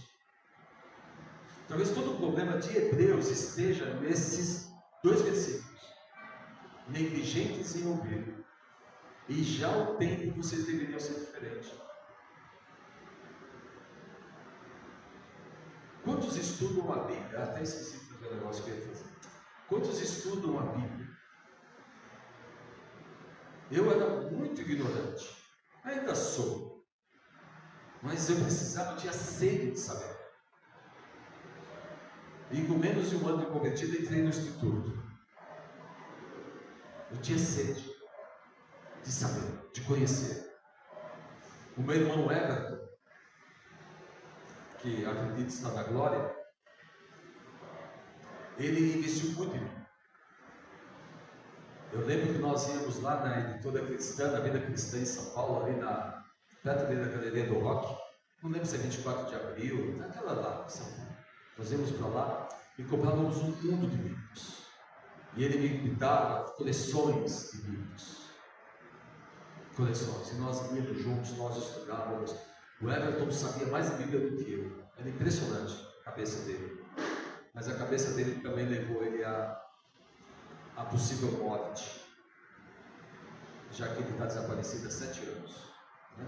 Talvez todo o problema de Hebreus esteja nesses 2 versículos. Negligentes em ouvir. E já o tempo vocês deveriam ser diferentes. Quantos estudam a Bíblia? Até esqueci de fazer um negócio que eu ia fazer. Quantos estudam a Bíblia? Eu era muito ignorante. Ainda sou. Mas eu precisava, eu tinha sede de saber. E com menos de um ano de convertido, entrei no instituto. Eu tinha sede de saber, de conhecer. O meu irmão Everton, que acredito está na glória, ele investiu muito em mim. Eu lembro que nós íamos lá na editora cristã, na Vida Cristã em São Paulo, ali perto da Galeria do Rock, não lembro se é 24 de abril, naquela lá, São Paulo. Nós íamos para lá e comprávamos um mundo de livros. E ele me dava coleções de livros. Coleções. E nós íamos juntos, nós estudávamos. O Everton sabia mais de Bíblia do que eu. Era impressionante a cabeça dele. Mas a cabeça dele também levou ele a possível morte. Já que ele está desaparecido há 7 anos. Né?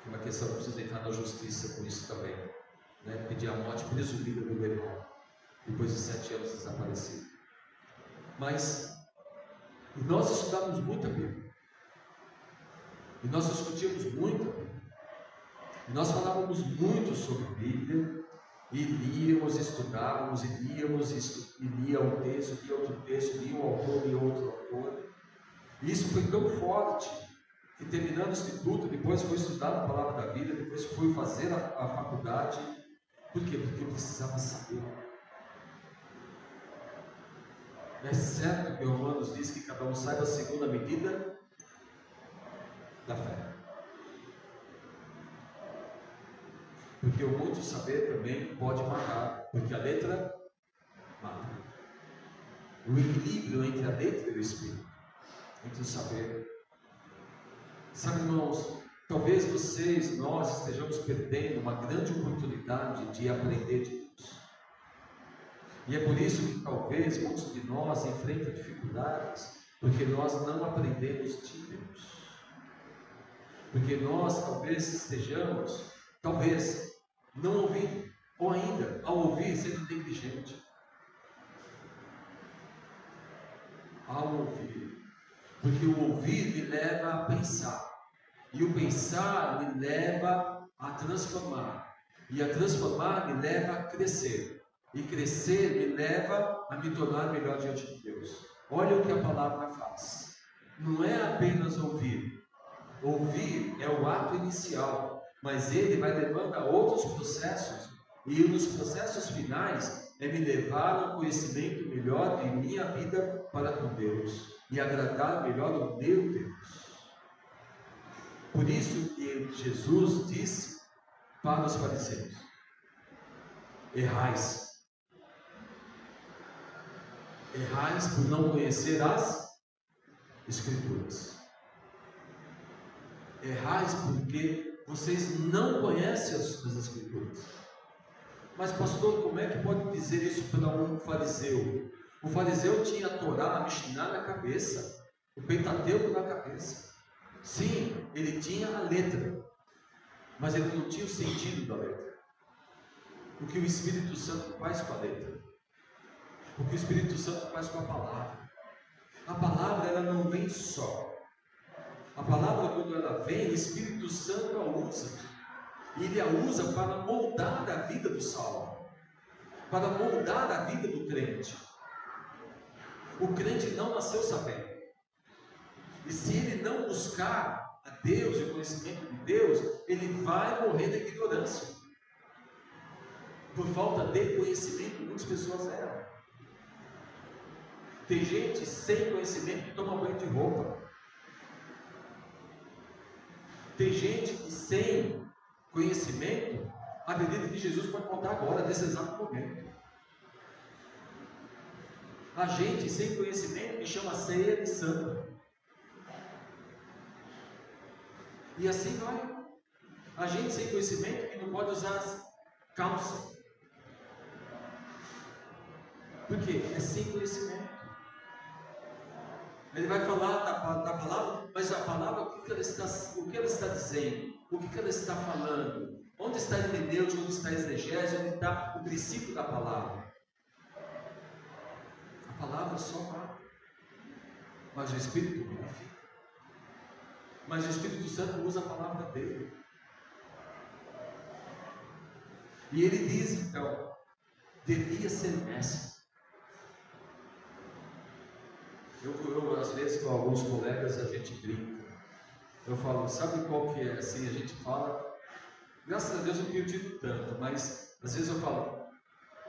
É uma questão que precisa entrar na justiça por isso também. Né? Pedir a morte presumida do meu irmão. Depois de 7 anos desaparecido. Mas nós estudávamos muito a Bíblia. E nós discutíamos muito a Bíblia. E nós falávamos muito sobre a Bíblia. E líamos, estudávamos, e líamos, e lia um texto, lia outro texto, lia um autor e outro autor. E isso foi tão forte que, terminando o instituto, depois fui estudar a palavra da vida, depois fui fazer a faculdade. Por quê? Porque eu precisava saber. É certo que Romanos diz que cada um saiba segundo a medida da fé. Porque o muito saber também pode matar, porque a letra mata. O equilíbrio entre a letra e o espírito, entre o saber. Sabe, irmãos, talvez nós estejamos perdendo uma grande oportunidade de aprender de Deus. E é por isso que talvez muitos de nós enfrentam dificuldades, porque nós não aprendemos de Deus. Porque nós talvez estejamos, não ouvindo, ou ainda, ao ouvir, sendo negligente. Ao ouvir. Porque o ouvir me leva a pensar. E o pensar me leva a transformar. E a transformar me leva a crescer. E crescer me leva a me tornar melhor diante de Deus. Olha o que a palavra faz. Não é apenas ouvir. Ouvir é o ato inicial, mas ele vai levando a outros processos. E nos processos finais é me levar a um conhecimento melhor de minha vida para com Deus. E agradar melhor o meu Deus. Por isso que Jesus disse para os fariseus: errais por não conhecer as Escrituras. Errais porque vocês não conhecem as Escrituras. Mas pastor, como é que pode dizer isso para um fariseu? O fariseu tinha a Torá, a Mishnah na cabeça, o Pentateuco na cabeça. Sim, ele tinha a letra, mas ele não tinha o sentido da letra. O que o Espírito Santo faz com a letra? O que o Espírito Santo faz com a palavra? A palavra, ela não vem só. A palavra, quando ela vem, o Espírito Santo a usa. E ele a usa para moldar a vida do salvo, para moldar a vida do crente. O crente não nasceu sabendo. E se ele não buscar a Deus e o conhecimento de Deus, ele vai morrer na ignorância. Por falta de conhecimento, muitas pessoas erram. Tem gente sem conhecimento que toma banho de roupa. Tem gente que sem conhecimento acredita que Jesus pode contar agora, nesse exato momento. A gente sem conhecimento que chama a ceia de santa. E assim vai. A gente sem conhecimento que não pode usar calça. Por quê? É sem conhecimento. Ele vai falar da palavra, mas a palavra, o que ela está dizendo? O que ela está falando? Onde está a hermenêutica? Onde está a exegese? Onde está o princípio da palavra? A palavra só mata, mas o Espírito vivifica. Mas o Espírito Santo usa a palavra dele. E ele diz então, devia ser mestre. Eu às vezes com alguns colegas a gente brinca. Eu falo, sabe qual que é? Assim, a gente fala, graças a Deus eu não tenho tido tanto, mas às vezes eu falo,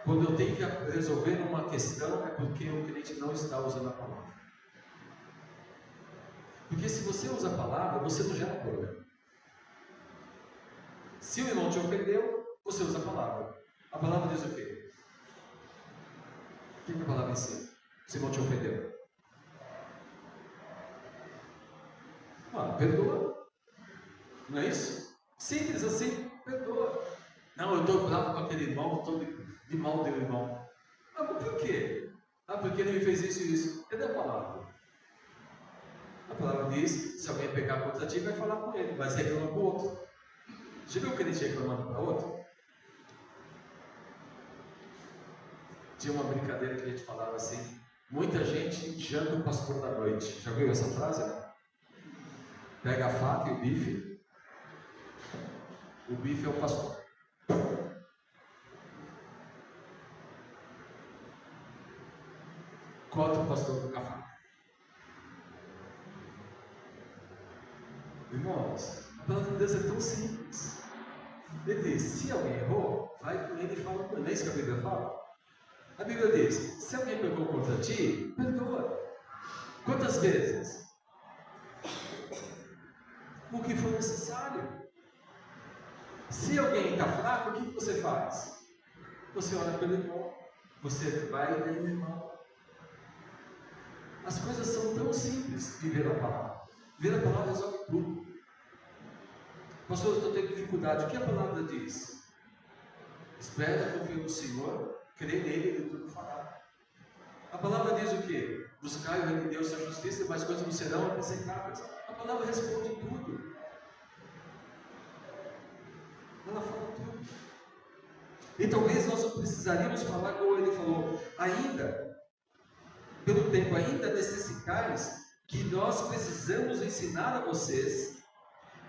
quando eu tenho que resolver uma questão é porque o crente não está usando a palavra. Porque se você usa a palavra, você não gera problema. Se o irmão te ofendeu, você usa a palavra. A palavra diz o quê? O que a palavra ensina? Se o irmão te ofendeu. Perdoa. Não é isso? Simples assim, perdoa. Não, eu estou bravo com aquele irmão, estou de mal do irmão. Mas por quê? Porque ele me fez isso e isso. Cadê a palavra? A palavra diz, se alguém pecar contra ti, vai falar com ele, mas reclama com o outro. Já viu o crente reclamando para outro? Tinha uma brincadeira que a gente falava assim, muita gente janta o pastor da noite. Já viu essa frase? Pega a faca e o bife. O bife é o pastor. Corta o pastor do café. Irmãos, a palavra de Deus é tão simples. Ele diz, se alguém errou, vai com ele e fala com ele. Não é isso que a Bíblia fala? A Bíblia diz, se alguém pecou contra ti, perdoa. Quantas vezes? o que for necessário. Se alguém está fraco, o que você faz? Você ora pelo irmão, você vai pelo irmão. As coisas são tão simples de ver a palavra. Ver a palavra resolve tudo. Pastor, eu estou tendo dificuldade. O que a palavra diz? Espera, confia no Senhor, crê nele, ele tudo fará. A palavra diz o quê? Buscai o reino de Deus, a justiça, e mais coisas não serão acrescentadas. A palavra responde tudo. Ela fala tudo. E talvez nós não precisaríamos falar como ele falou, ainda, pelo tempo, ainda necessitais, que nós precisamos ensinar a vocês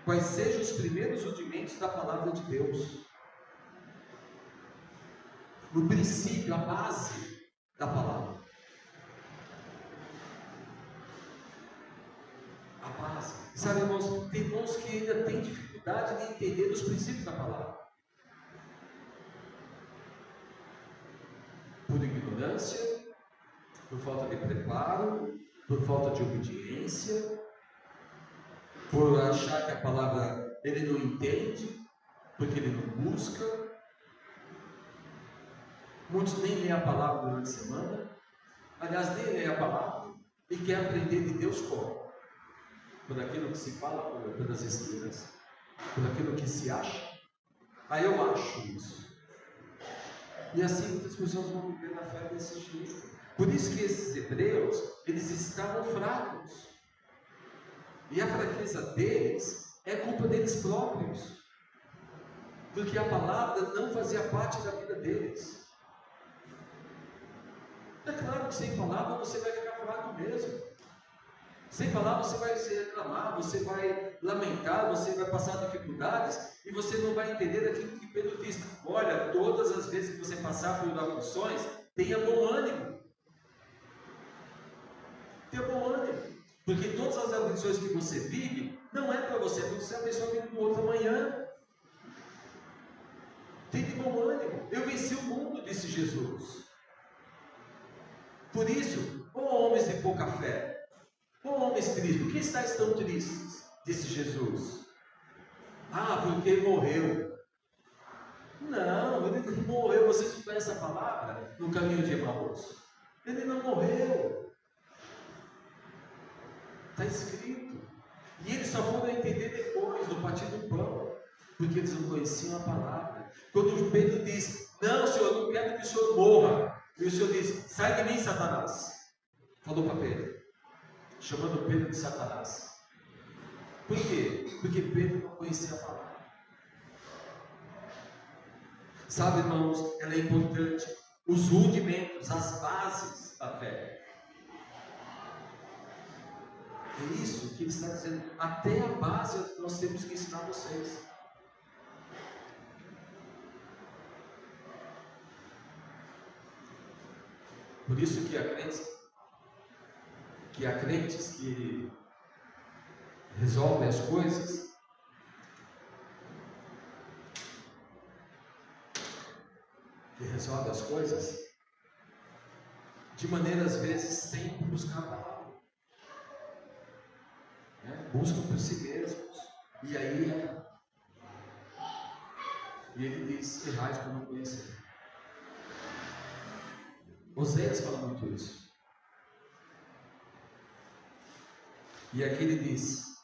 quais sejam os primeiros rudimentos da palavra de Deus. No princípio, a base da palavra. A base. Sabe, irmãos, tem irmãos que ainda têm dificuldade de entender os princípios da palavra. Por ignorância, por falta de preparo, por falta de obediência, por achar que a palavra ele não entende, porque ele não busca. Muitos nem leem a palavra durante a semana, aliás, nem leem a palavra e quer aprender de Deus como? Por aquilo que se fala pelas esquinas, por aquilo que se acha. Aí eu acho isso. E assim muitas pessoas vão viver na fé desse jeito. Por isso que esses hebreus, eles estavam fracos. E a fraqueza deles é culpa deles próprios. Porque a palavra não fazia parte da vida deles. É claro que sem palavra você vai ficar fraco mesmo. Sem palavra você vai se reclamar, você vai lamentar, você vai passar dificuldades e você não vai entender aquilo que Pedro diz. Olha, todas as vezes que você passar por aflições, tenha bom ânimo. Tenha bom ânimo. Porque todas as aflições que você vive, não é para você, porque você é a pessoa vive do outro amanhã. Tenha bom ânimo. Eu venci o mundo, disse Jesus. Por isso, ó homens de pouca fé, ó homens tristes, por que estáis tão tristes? Disse Jesus. Ah, porque ele morreu. Não, ele não morreu. Vocês não conhecem essa palavra no caminho de Emaús? Ele não morreu. Está escrito. E eles só foram entender depois, no partir do pão, porque eles não conheciam a palavra. Quando Pedro diz, não, Senhor, não quero que o Senhor morra. E o Senhor diz, sai de mim, Satanás. Falou para Pedro, chamando Pedro de Satanás. Por quê? Porque Pedro não conhecia a palavra. Sabe, irmãos, ela é importante. Os rudimentos, as bases da fé. É isso que ele está dizendo. Até a base nós temos que ensinar vocês. Por isso que há crentes que resolvem as coisas de maneira às vezes sem buscar a palavra, né? Buscam por si mesmos e aí ele diz, errais por não conhecer. Oséias fala muito isso. E aqui ele diz,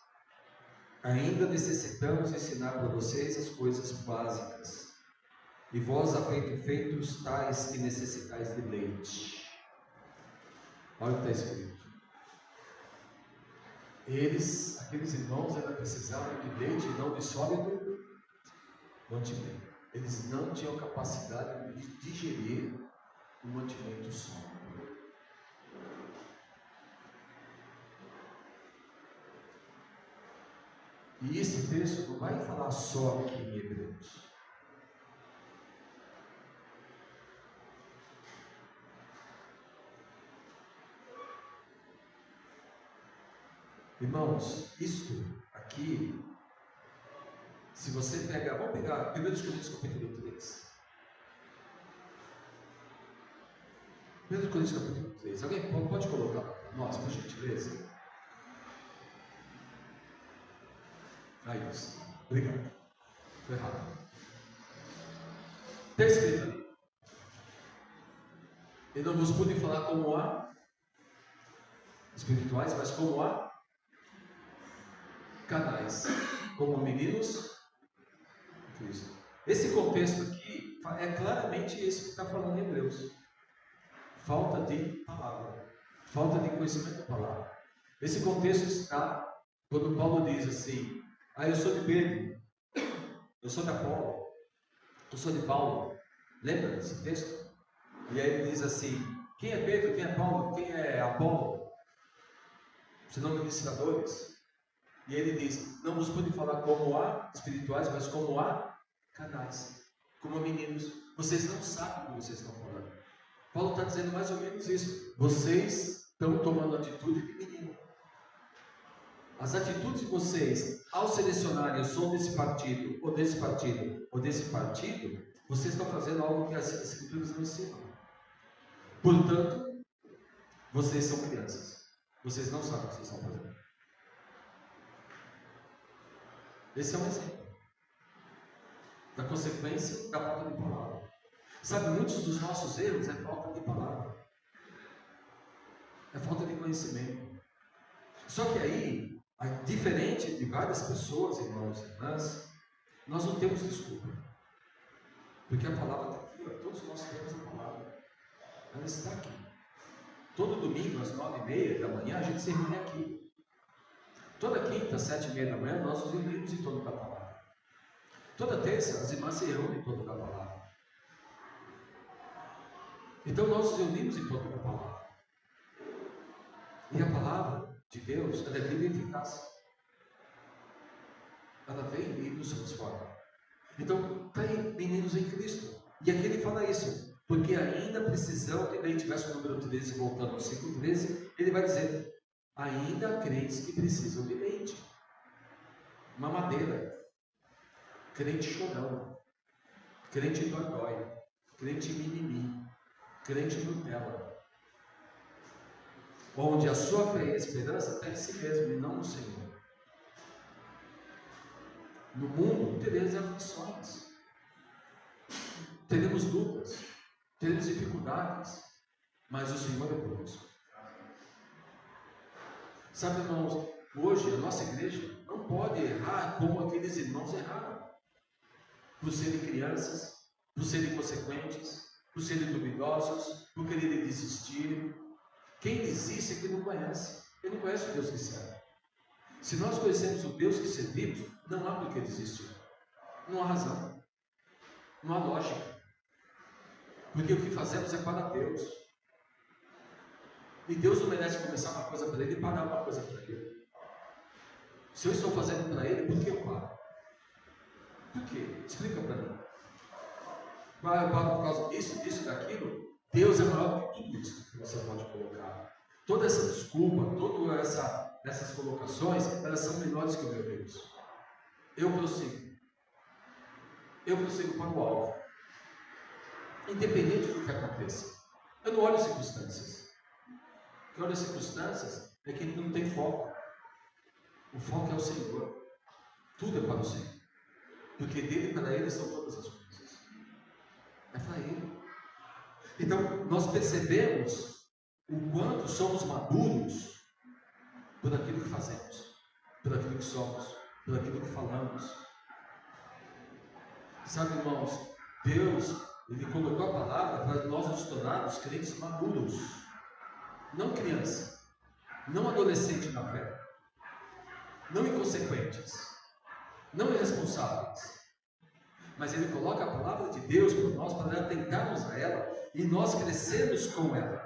ainda necessitamos ensinar para vocês as coisas básicas, e vós havendo feitos tais que necessitais de leite. Olha o que está escrito. Aqueles irmãos, ainda precisavam de leite e não de sólido mantimento. Eles não tinham capacidade de digerir o mantimento sólido. E esse texto não vai falar só aqui em Hebreus. Irmãos, isto aqui, se você pegar, vamos pegar 1 Coríntios capítulo 3. 1 Coríntios capítulo 3. Alguém pode colocar para nós, por gentileza? Aí isso. Obrigado. Foi errado. Está escrito ali. E não vos pude falar como há espirituais, mas como há canais, como meninos em Cristo. Esse contexto aqui é claramente isso que está falando em Hebreus. Falta de palavra, falta de conhecimento da palavra. Esse contexto está quando Paulo diz assim: eu sou de Pedro, eu sou de Apolo, eu sou de Paulo. Lembra desse texto? E aí ele diz assim: quem é Pedro, quem é Paulo, quem é Apolo? Senão ministradores. E ele diz: não vos pude falar como há espirituais, mas como há canais, como meninos. Vocês não sabem o que vocês estão falando. Paulo está dizendo mais ou menos isso. Vocês estão tomando atitude de menino. As atitudes de vocês, ao selecionarem: eu sou desse partido, ou desse partido, ou desse partido, vocês estão fazendo algo que as escrituras não ensinam. Portanto, vocês são crianças. Vocês não sabem o que vocês estão fazendo. Esse é um exemplo da consequência da falta de palavra. Sabe, muitos dos nossos erros é falta de palavra, é falta de conhecimento. Só que aí, diferente de várias pessoas, irmãos e irmãs, nós não temos desculpa, porque a palavra está aqui, todos nós temos a palavra, ela está aqui. Todo domingo às 9h30 da manhã a gente se reúne aqui. Toda quinta às 7h30 da manhã nós nos reunimos em torno da palavra. Toda terça as irmãs se reúnem em torno da palavra. Então nós nos reunimos em torno da palavra. E a palavra de Deus, ela é viva e eficaz. Ela vem e nos transforma. Então, está aí, meninos em Cristo. E aqui ele fala isso, porque ainda precisam, que daí tivesse o número 13, voltando ao 5:13, ele vai dizer: ainda crentes que precisam de leite, mamadeira, crente chorão, crente dói-dói, crente mimimi, crente Nutella, onde a sua fé e a esperança está em si mesmo e não no Senhor. No mundo teremos aflições, teremos lutas, teremos dificuldades, mas o Senhor é conosco. Sabe, irmãos, hoje a nossa igreja não pode errar como aqueles irmãos erraram, por serem crianças, por serem inconsequentes, por serem duvidosos, por quererem desistir. Quem desiste é que não conhece, ele não conhece o Deus que serve. Se nós conhecemos o Deus que servimos, não há por que desistir, não há razão, não há lógica, porque o que fazemos é para Deus. E Deus não merece começar uma coisa para Ele e parar uma coisa para Ele. Se eu estou fazendo para Ele, por que eu paro? Por quê? Explica para mim. Eu paro por causa disso, daquilo? Deus é maior que tudo isso que você pode colocar. Toda essa desculpa, todas essas colocações, elas são menores que o meu Deus. Eu prossigo para o alvo, independente do que aconteça. Eu não olho circunstâncias. Que olha as circunstâncias é que não tem foco. O foco é o Senhor. Tudo é para o Senhor. Porque dele e para ele são todas as coisas. É para ele. Então, nós percebemos o quanto somos maduros por aquilo que fazemos, por aquilo que somos, por aquilo que falamos. Sabe, irmãos, Deus, Ele colocou a palavra para nós nos tornarmos crentes maduros. Não criança, não adolescente na fé, não inconsequentes, não irresponsáveis, mas Ele coloca a palavra de Deus para nós, para atentarmos a ela e nós crescermos com ela.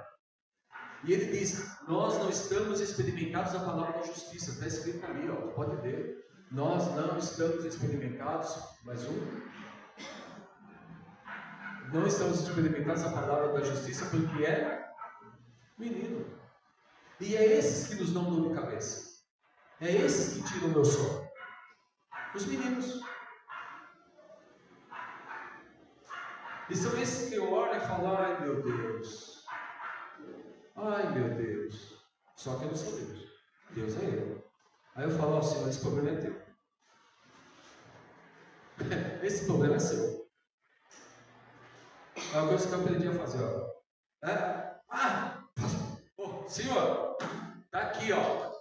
E Ele diz: nós não estamos experimentados na palavra da justiça. Está escrito ali, ó, pode ler. Nós não estamos experimentados, mais um. Não estamos experimentados na palavra da justiça porque é menino. E é esses que nos dão dor de cabeça. É esses que tiram o meu sono. Os meninos. E são esses que eu olho e falo: ai meu Deus. Ai meu Deus. Só que eu não sou Deus. Deus é eu. Aí eu falo: ó, Senhor, esse problema é teu. Esse problema é seu. É uma coisa que eu aprendi a fazer, ó. Senhor, tá aqui, ó.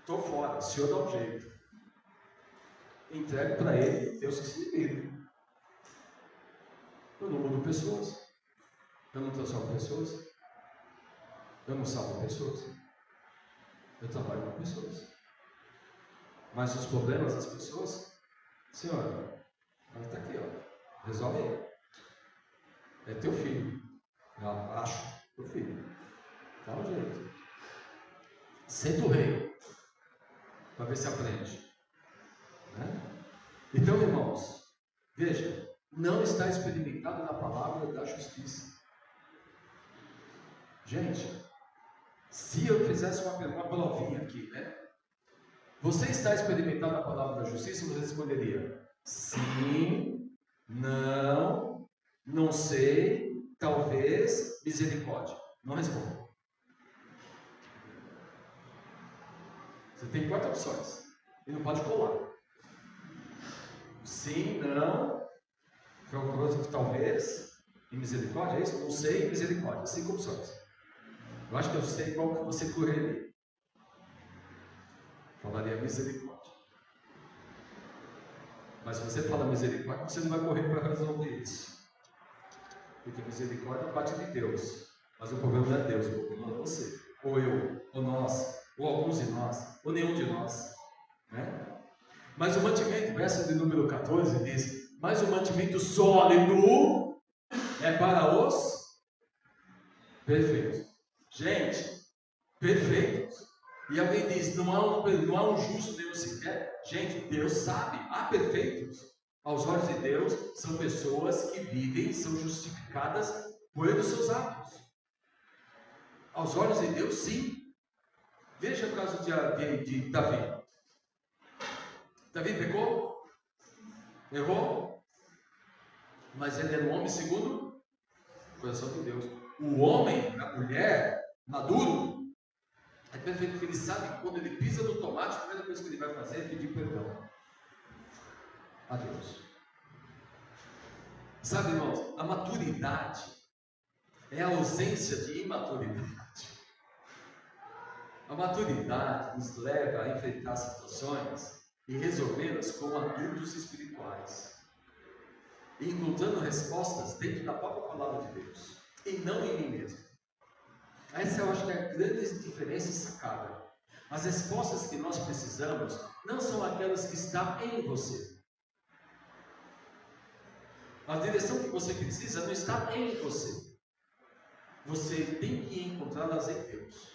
Tô fora, o senhor dá um jeito. Entregue para ele, Deus que se livre. Eu não mudo pessoas. Eu não transformo pessoas. Eu não salvo pessoas. Eu trabalho com pessoas. Mas os problemas das pessoas, Senhor, ela está aqui, ó. Resolve aí. É teu filho. Eu acho, teu filho. Dá um jeito. Senta o rei. Para ver se aprende. Né? Então, irmãos, veja, não está experimentado na palavra da justiça. Gente, se eu fizesse uma provinha aqui, né? Você está experimentado na palavra da justiça? Você responderia sim, não, não sei, talvez, misericórdia. Não responda. Você tem 4 opções e não pode colar. Sim, não, talvez e misericórdia, é isso? Não sei, misericórdia. 5 opções. Eu acho que eu sei qual que você correria. Falaria misericórdia. Mas se você fala misericórdia, você não vai correr para resolver isso. Porque misericórdia é parte de Deus. Mas o problema não é Deus, o problema é você. Ou eu, ou nós, ou alguns de nós, ou nenhum de nós. Né? Mas o mantimento, verso de número 14 diz: mas o mantimento sólido é para os perfeitos. Gente, perfeitos. E alguém diz: não há um justo nenhum sequer. Gente, Deus sabe, há perfeitos. Aos olhos de Deus, são pessoas que vivem, são justificadas por dos seus atos. Aos olhos de Deus, sim. Veja o caso de Davi. Davi pecou? Errou? Mas ele era um homem segundo o coração de Deus. O homem, a mulher, maduro, é perfeito, porque ele sabe que quando ele pisa no tomate, a primeira coisa que ele vai fazer é pedir perdão a Deus. Sabe, irmãos, a maturidade é a ausência de imaturidade. A maturidade nos leva a enfrentar situações e resolvê-las como adultos espirituais, e encontrando respostas dentro da própria palavra de Deus, e não em mim mesmo. Essa eu acho que é a grande diferença e sacada. As respostas que nós precisamos não são aquelas que estão em você. A direção que você precisa não está em você. Você tem que encontrá-las em Deus.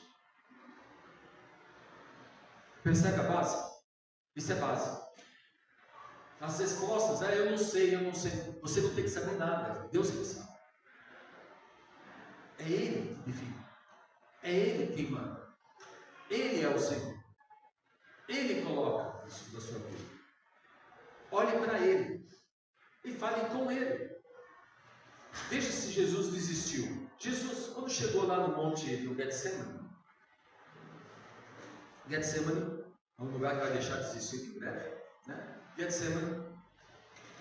Percebe a base? Isso é base. As respostas, eu não sei. Você não tem que saber nada. Deus que sabe. É Ele que define. É Ele quem manda. Ele é o Senhor. Ele coloca isso na sua vida. Olhe para Ele e fale com Ele. Veja se Jesus desistiu. Jesus, quando chegou lá no monte do Getsemane é um lugar que vai deixar de existir em breve, né? Getsemane.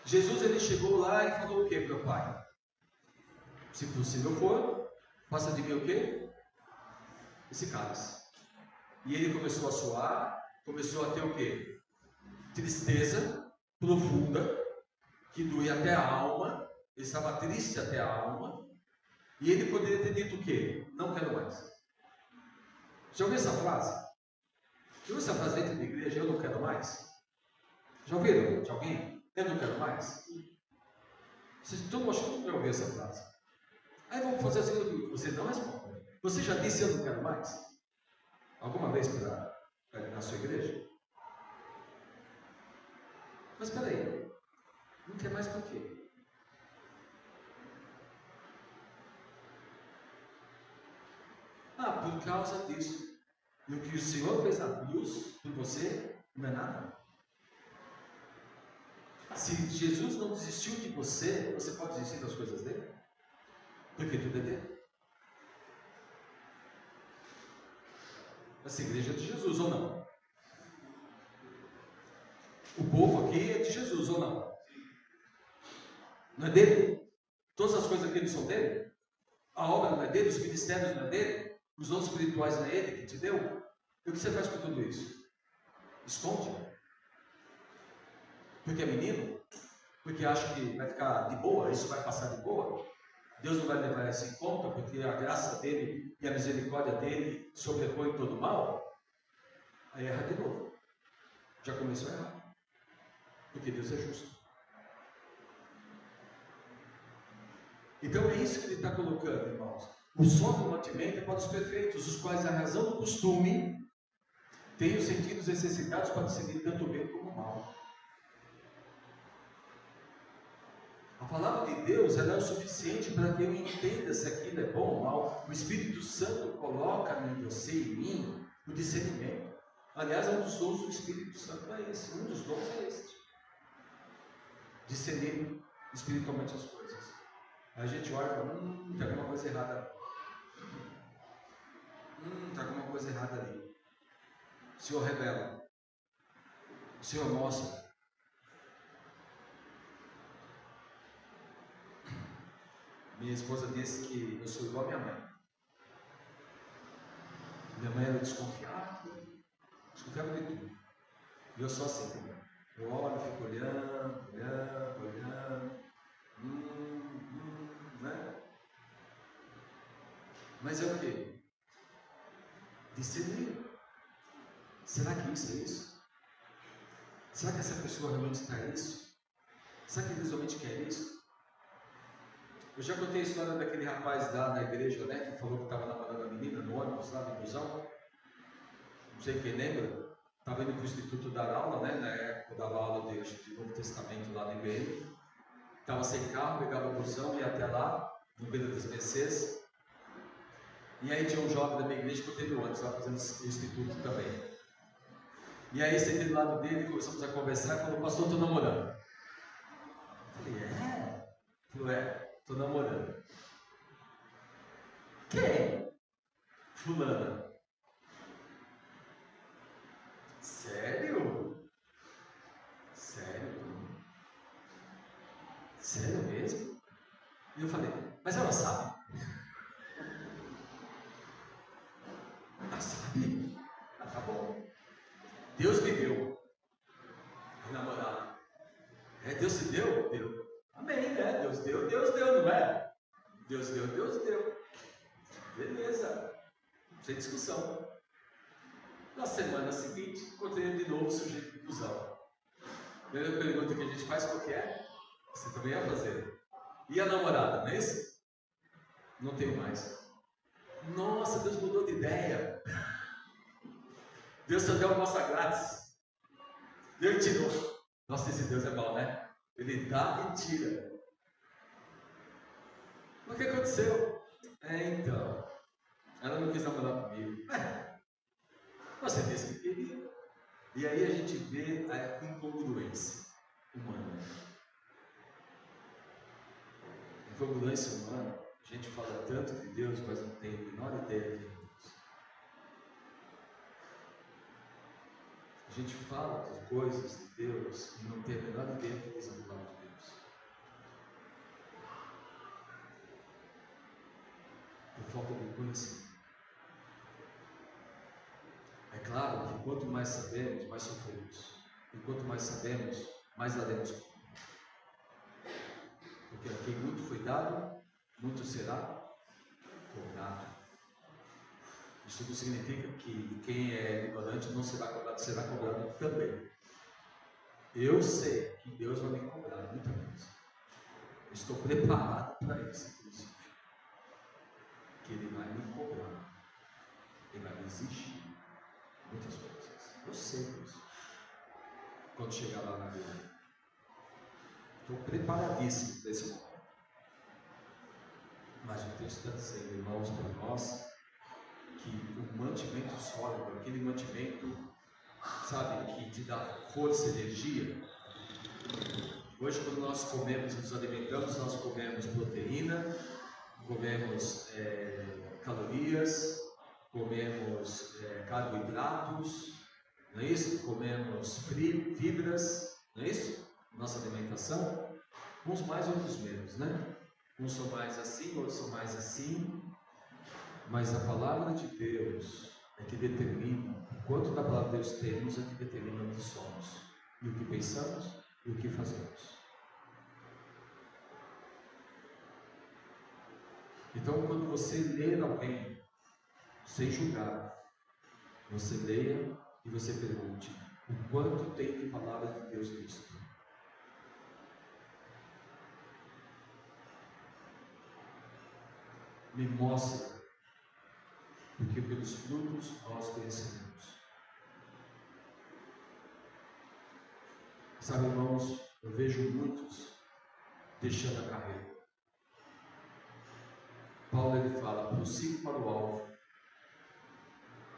Jesus, ele chegou lá e falou o que para o Pai? Se possível for, faça de mim o quê? Esse cálice. E ele começou a suar, começou a ter o quê? Tristeza profunda, que doía até a alma. Ele estava triste até a alma. E ele poderia ter dito o quê? Não quero mais. Já ouviu essa frase? Já ouviu essa frase dentro da igreja? Eu não quero mais? Já ouviram de alguém? Eu não quero mais? Vocês estão achando que não ouviu essa frase? Aí vamos fazer assim, você não responde. Você já disse eu não quero mais? Alguma vez na sua igreja? Mas espera aí, não quer mais por quê? Por causa disso. E o que o Senhor fez na cruz por você não é nada. Se Jesus não desistiu de você, você pode desistir das coisas dele? Porque tudo é dele. Essa igreja é de Jesus ou não? O povo aqui é de Jesus ou não? Não é dele? Todas as coisas aqui não são dele? A obra não é dele? Os ministérios não é dele? Os dons espirituais não é ele que te deu? E o que você faz com tudo isso? Esconde? Porque é menino? Porque acha que vai ficar de boa? Isso vai passar de boa? Deus não vai levar isso em conta porque a graça dele e a misericórdia dele sobrepõe todo o mal? Aí erra de novo. Já começou a errar. Porque Deus é justo. Então é isso que ele está colocando, irmãos. O só do mantimento é para os perfeitos, os quais a razão do costume tem os sentidos necessitados para discernir tanto o bem como o mal. A palavra de Deus ela é o suficiente para que eu entenda se aquilo é bom ou mal. O Espírito Santo coloca em você e em mim o discernimento. Aliás, um dos dons do Espírito Santo é esse. Um dos dons é esse. Discernir espiritualmente as coisas. Aí a gente olha e fala, tem alguma coisa errada. Tem alguma coisa errada ali. O Senhor revela. O Senhor mostra. Minha esposa disse que eu sou igual a minha mãe. Minha mãe era desconfiada de tudo. E eu sou assim também. Eu olho, fico olhando, né? Mas é o quê? Discernir. Será que isso é isso? Será que essa pessoa realmente está isso? Será que eles realmente querem isso? Eu já contei a história daquele rapaz lá na igreja, né? Que falou que estava namorando a menina no ônibus lá no busão. Não sei quem lembra. Estava indo para o instituto dar aula, né? Na época eu dava aula de Novo Testamento lá no IBM. Estava sem carro, pegava o busão, ia até lá, no Beira das Mercês. E aí tinha um jovem da minha igreja que eu tenho ônibus, estava fazendo instituto também. E aí sentei do lado dele, começamos a conversar e falou, pastor, estou namorando. Eu falei, é? Ele falou, estou namorando. Quem? Fulana. Sério? Sério mesmo? E eu falei, mas ela sabe? Ela sabe? Ah, tá bom. Deus me deu a namorada. Deus se deu? Deu. Amém, né? Deus deu, não é? Deus deu. Beleza. Sem discussão. Na semana seguinte, encontrei de novo o sujeito de busão. A primeira pergunta que a gente faz, qual que é? Você também ia fazer. E a namorada, não é isso? Não tenho mais. Nossa, Deus mudou de ideia. Deus só deu uma amostra grátis. Deu e tirou. Nossa, esse Deus é mau, né? Ele dá e tira. O que aconteceu? Então, ela não quis namorar comigo. Você disse que queria. E aí a gente vê a incongruência humana. Incongruência humana, a gente fala tanto de Deus, mas não tem a menor ideia de Deus. A gente fala de coisas de Deus e não tem a menor ideia do que diz a palavra de Deus. Por falta de conhecimento. É claro que quanto mais sabemos, mais sofremos. E quanto mais sabemos, mais daremos conta. Porque a quem muito foi dado, muito será cobrado. Isso não significa que quem é ignorante não será cobrado, será cobrado também. Eu sei que Deus vai me cobrar muita coisa. Estou preparado para isso, inclusive. Que Ele vai me cobrar. Ele vai me exigir muitas coisas. Eu sei disso. Quando chegar lá na vida. Estou preparadíssimo para esse momento. Mas o texto está dizendo, irmãos, para nós, que o mantimento sólido, aquele mantimento, sabe, que te dá força, energia. Hoje, quando nós comemos e nos alimentamos, nós comemos proteína, comemos calorias, comemos carboidratos, não é isso? Comemos fibras, não é isso? Nossa alimentação. Uns mais, outros menos, né? Uns são mais assim, outros são mais assim. Mas a palavra de Deus é que determina, o quanto da palavra de Deus temos, é que determina o que somos, e o que pensamos, e o que fazemos. Então, quando você ler alguém, sem julgar, você leia e você pergunte, o quanto tem de palavra de Deus nisto? Me mostra, porque pelos frutos nós conheceremos. Sabe, irmãos, eu vejo muitos deixando a carreira. Paulo ele fala, prossigo para o alvo,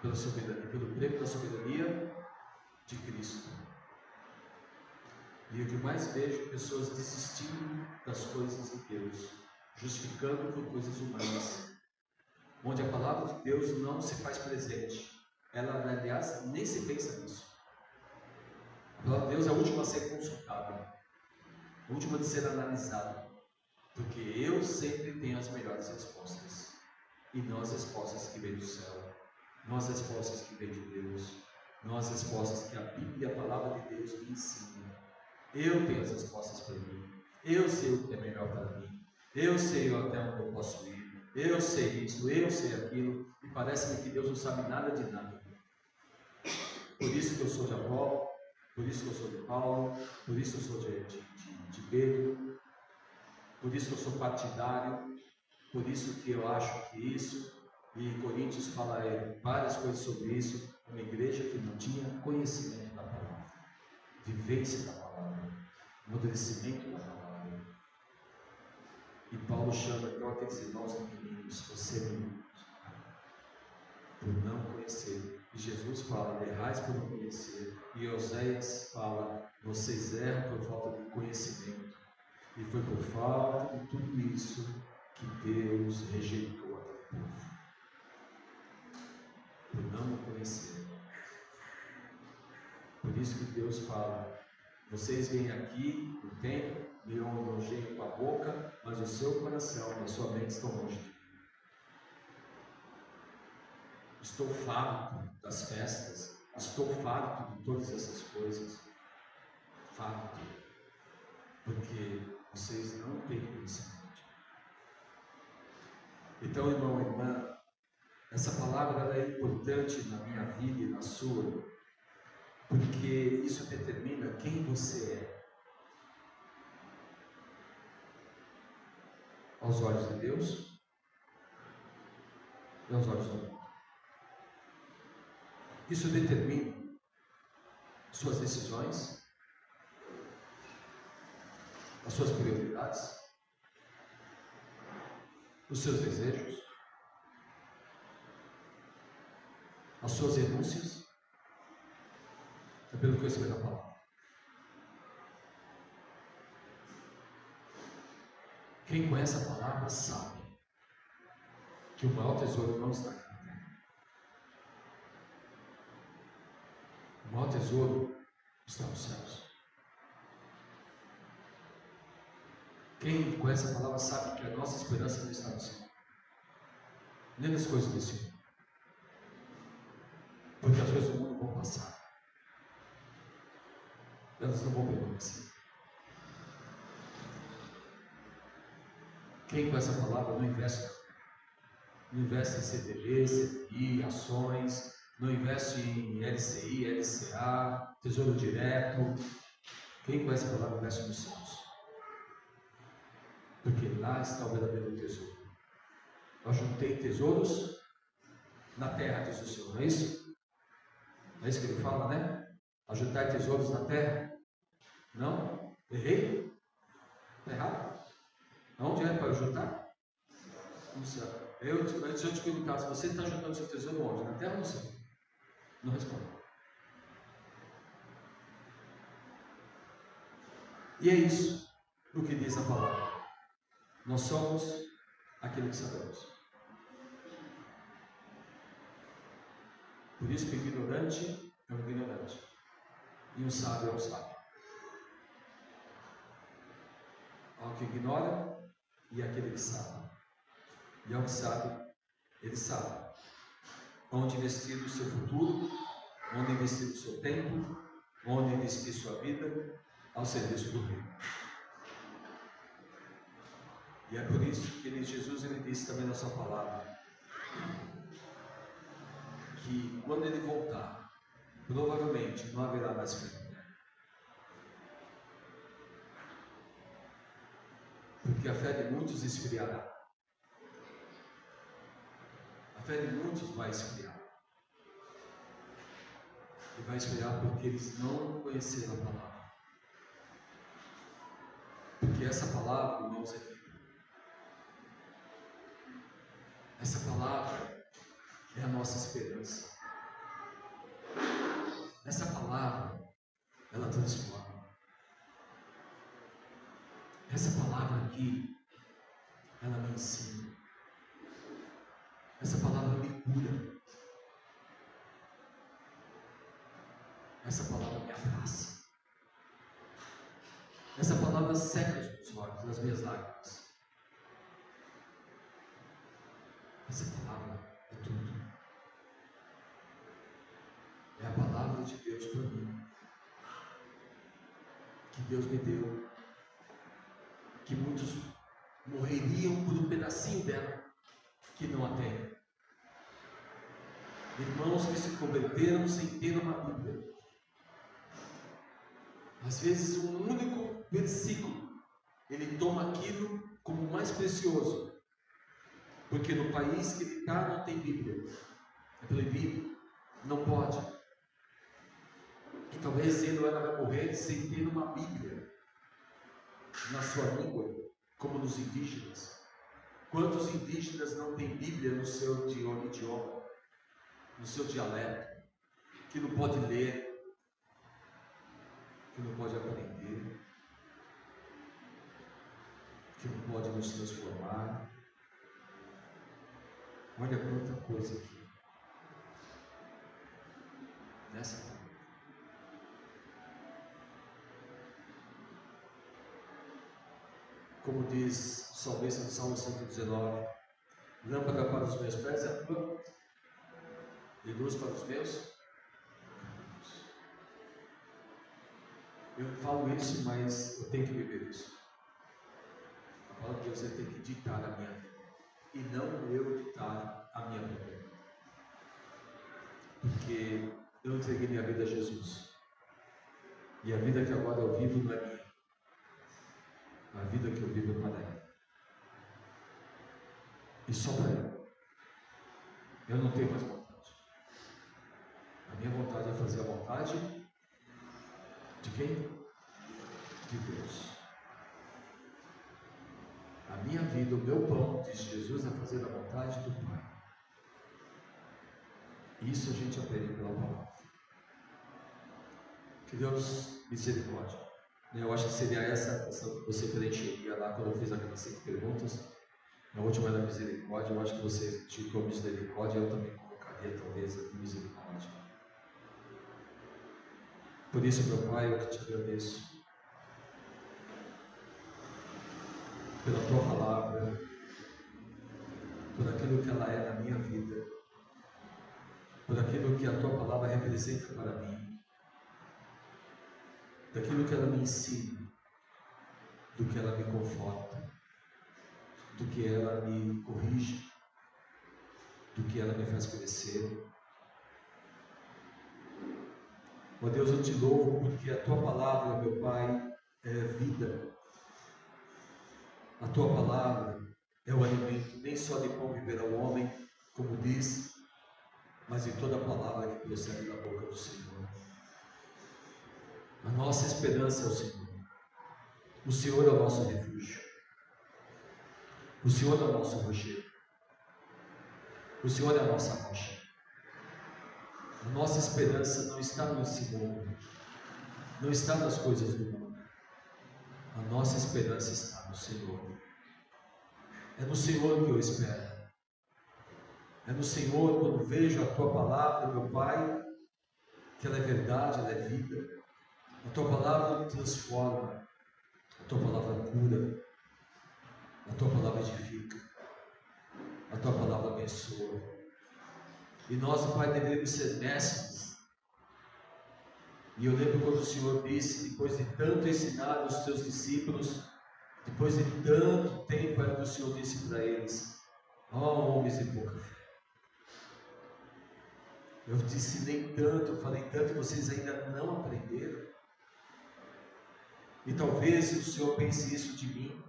pela soberania, pelo prêmio da soberania de Cristo. E o que mais vejo, pessoas desistindo das coisas de Deus, justificando por coisas humanas, onde a palavra de Deus não se faz presente. Ela, aliás, nem se pensa nisso. A palavra de Deus é a última a ser consultada, a última a ser analisada, porque eu sempre tenho as melhores respostas, e não as respostas que vêm do céu, não as respostas que vêm de Deus, não as respostas que a Bíblia, a palavra de Deus, me ensina. Eu tenho as respostas para mim, eu sei o que é melhor para mim, eu sei até onde eu posso ir, eu sei isso, eu sei aquilo, e parece-me que Deus não sabe nada de nada. Por isso que eu sou de Apolo, por isso que eu sou de Paulo, por isso que eu sou de Pedro, por isso que eu sou partidário, por isso que eu acho que isso, e Coríntios fala várias coisas sobre isso, uma igreja que não tinha conhecimento da palavra, vivência da palavra, amadurecimento da palavra. E Paulo chama então aqueles irmãos meninos, você menino, por não conhecer. E Jesus fala, errais por não conhecer. E Oséias fala, vocês erram por falta de conhecimento. E foi por falta de tudo isso que Deus rejeitou aquele povo. Por não me conhecer. Por isso que Deus fala, vocês vêm aqui no templo, me elogiem com a boca, mas o seu coração e a sua mente estão longe de mim. Estou farto das festas, estou farto de todas essas coisas, farto, porque vocês não têm conhecimento. Então, irmão e irmã, essa palavra ela é importante na minha vida e na sua, porque isso determina quem você é. Aos olhos de Deus e aos olhos do mundo. Isso determina suas decisões, as suas prioridades, os seus desejos, as suas renúncias, é pelo conhecimento da palavra. Quem conhece a palavra sabe que o maior tesouro não está aqui na terra. O maior tesouro está nos céus. Quem conhece a palavra sabe que a nossa esperança não está no céu, nem nas coisas desse mundo, porque as coisas do mundo vão passar, elas não vão permanecer. Quem conhece a palavra não investe em CDB, CDI, ações, não investe em LCI, LCA, tesouro direto. Quem conhece a palavra investe nos céus, porque lá está o verdadeiro tesouro. Eu juntei tesouros na terra, diz o Senhor, não é isso? Não é isso que ele fala, né? Ajuntar tesouros na terra? Não? Errei? Está errado? Onde é para juntar? No céu. Antes eu te perguntar, se você está juntando seu tesouro onde? Na terra ou no céu? Não responde. E é isso o que diz a palavra. Nós somos aquilo que sabemos. Por isso que o ignorante é um ignorante. E um sábio é um sábio. que ignora e aquele que sabe. E ao que sabe, ele sabe onde investir o seu futuro, onde investir o seu tempo, onde investir sua vida ao serviço do reino. E é por isso que Jesus disse também na sua palavra que quando ele voltar, provavelmente não haverá mais fé. Porque a fé de muitos esfriará. A fé de muitos vai esfriar. E vai esfriar porque eles não conheceram a palavra. Porque essa palavra, irmãos, é vida. Essa palavra é a nossa esperança. Essa palavra, ela transforma. Essa palavra aqui, ela me ensina. Essa palavra me cura. Essa palavra me abraça. Essa palavra seca os meus olhos, as minhas lágrimas. Essa palavra é tudo. É a palavra de Deus para mim. Que Deus me deu. Que muitos morreriam por um pedacinho dela, que não a tem. Irmãos que se converteram sem ter uma Bíblia. Às vezes um único versículo, ele toma aquilo como o mais precioso. Porque no país que ele está não tem Bíblia. É proibido. Não pode. Que talvez ele ou ela vai morrer sem ter uma Bíblia na sua língua, como nos indígenas. Quantos indígenas não têm Bíblia no seu idioma, no seu dialeto, que não pode ler, que não pode aprender, que não pode nos transformar? Olha quanta coisa aqui nessa. Como diz o salmista do Salmo 119, lâmpada para os meus pés é a tua, e luz para os meus caminhos. Eu falo isso, mas eu tenho que viver isso. A palavra de Deus tem que ditar a minha vida, e não eu ditar a minha vida. Porque eu entreguei minha vida a Jesus, e a vida que agora eu vivo não é minha. A vida que eu vivo é para Ele. E só para Ele. Eu não tenho mais vontade. A minha vontade é fazer a vontade de quem? De Deus. A minha vida, o meu pão, diz Jesus, é fazer a vontade do Pai. Isso a gente aprende pela palavra. Que Deus misericórdia. Eu acho que seria essa questão que você preencheria lá quando eu fiz aquelas 5 perguntas. A última era misericórdia. Eu acho que você tirou misericórdia, eu também colocaria talvez a misericórdia. Por isso, meu Pai, eu que te agradeço pela tua palavra, por aquilo que ela é na minha vida, por aquilo que a tua palavra representa para mim, daquilo que ela me ensina, do que ela me conforta, do que ela me corrige, do que ela me faz crescer. Ó Deus, eu te louvo porque a tua palavra, meu Pai, é vida. A tua palavra é o alimento, nem só de pão viverá o homem, como diz, mas de toda a palavra que procede da boca do Senhor. A nossa esperança é o Senhor. O Senhor é o nosso refúgio. O Senhor é o nosso rochedo. O Senhor é a nossa rocha. A nossa esperança não está nesse mundo. Não está nas coisas do mundo. A nossa esperança está no Senhor. É no Senhor que eu espero. É no Senhor, quando vejo a tua palavra, meu Pai, que ela é verdade, ela é vida. A tua palavra me transforma. A tua palavra cura. palavra edifica, a tua palavra abençoa. E nós, Pai, devemos ser mestres. E eu lembro quando o Senhor disse, depois de tanto ensinar os teus discípulos, depois de tanto tempo, Pai, que o Senhor disse para eles: ó homens de pouca fé. Eu te ensinei tanto, eu falei tanto, vocês ainda não aprenderam. E talvez o Senhor pense isso de mim.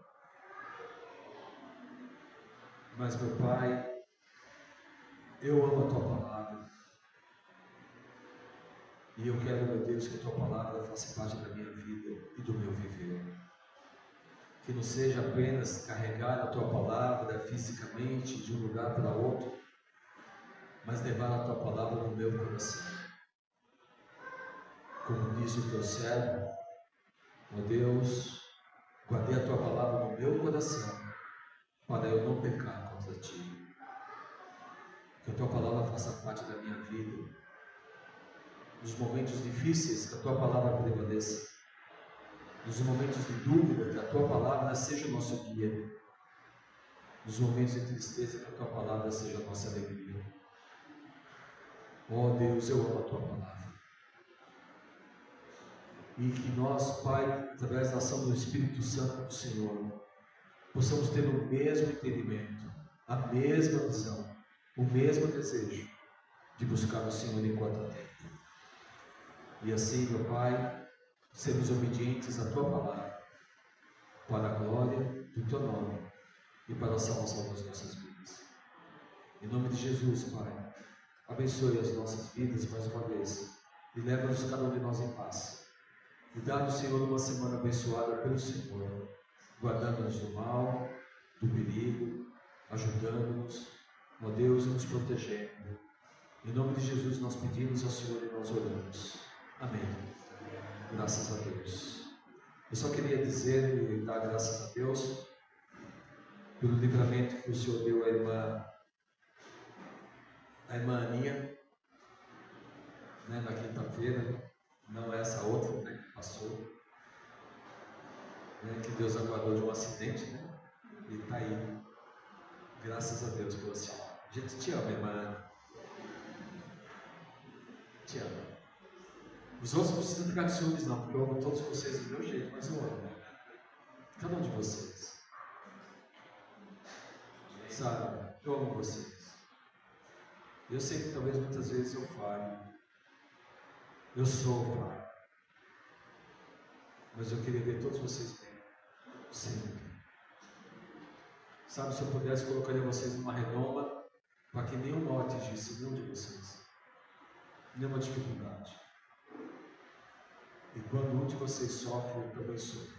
Mas, meu Pai, eu amo a tua palavra. E eu quero, meu Deus, que a tua palavra faça parte da minha vida e do meu viver. Que não seja apenas carregar a tua palavra fisicamente de um lugar para outro, mas levar a tua palavra no meu coração. Como diz o teu servo, ó Deus, guardei a tua palavra no meu coração, para eu não pecar contra ti. Que a tua palavra faça parte da minha vida. Nos momentos difíceis, que a tua palavra prevaleça. Nos momentos de dúvida, que a tua palavra seja o nosso guia. Nos momentos de tristeza, que a tua palavra seja a nossa alegria. Oh Deus, eu amo a tua palavra. E que nós, Pai, através da ação do Espírito Santo do Senhor, possamos ter o mesmo entendimento, a mesma visão, o mesmo desejo de buscar o Senhor enquanto há tempo. E assim, meu Pai, sermos obedientes à tua palavra, para a glória do teu nome e para a salvação das nossas vidas. Em nome de Jesus, Pai, abençoe as nossas vidas mais uma vez e leva-nos cada um de nós em paz. E dá-nos, Senhor, uma semana abençoada pelo Senhor, guardando-nos do mal, do perigo, ajudando-nos, ó Deus, nos protegendo. Em nome de Jesus nós pedimos ao Senhor e nós oramos. Amém. Graças a Deus. Eu só queria dizer e dar graças a Deus pelo livramento que o Senhor deu à irmã Aninha, né, na quinta-feira. Não essa outra, né, que passou, né, que Deus a guardou de um acidente, né, e está aí. Graças a Deus pelo Senhor. A gente te ama, irmã Ana. Te amo. Os outros não precisam ficar de ciúmes, não, porque eu amo todos vocês do meu jeito, mas eu amo cada um de vocês. Sabe, eu amo vocês. Eu sei que talvez muitas vezes eu falhe. Eu sou pai. Mas eu queria ver todos vocês bem. Sempre. Sabe, se eu pudesse, eu colocaria vocês numa redoma para que nenhum mal atingisse nenhum de vocês. Nenhuma dificuldade. E quando um de vocês sofre, eu também sofro.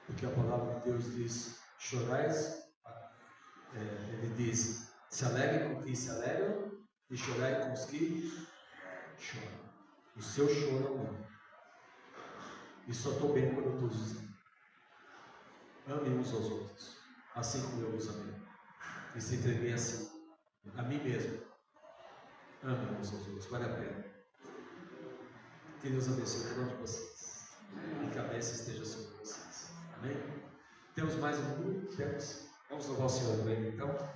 Porque a palavra de Deus diz: chorais, ele diz, se alegrem com quem se alegram e chorai com os que choram. O seu choro é o meu. E só estou bem quando eu estou dizendo. Amem uns aos outros, assim como eu vos amei. E se entreguei assim, a mim mesmo. Amem uns aos outros, vale a pena. Que Deus abençoe cada um de vocês. E que a bênção esteja sobre vocês. Amém? Temos mais um grupo? Temos. Vamos louvar o Senhor com ele, então.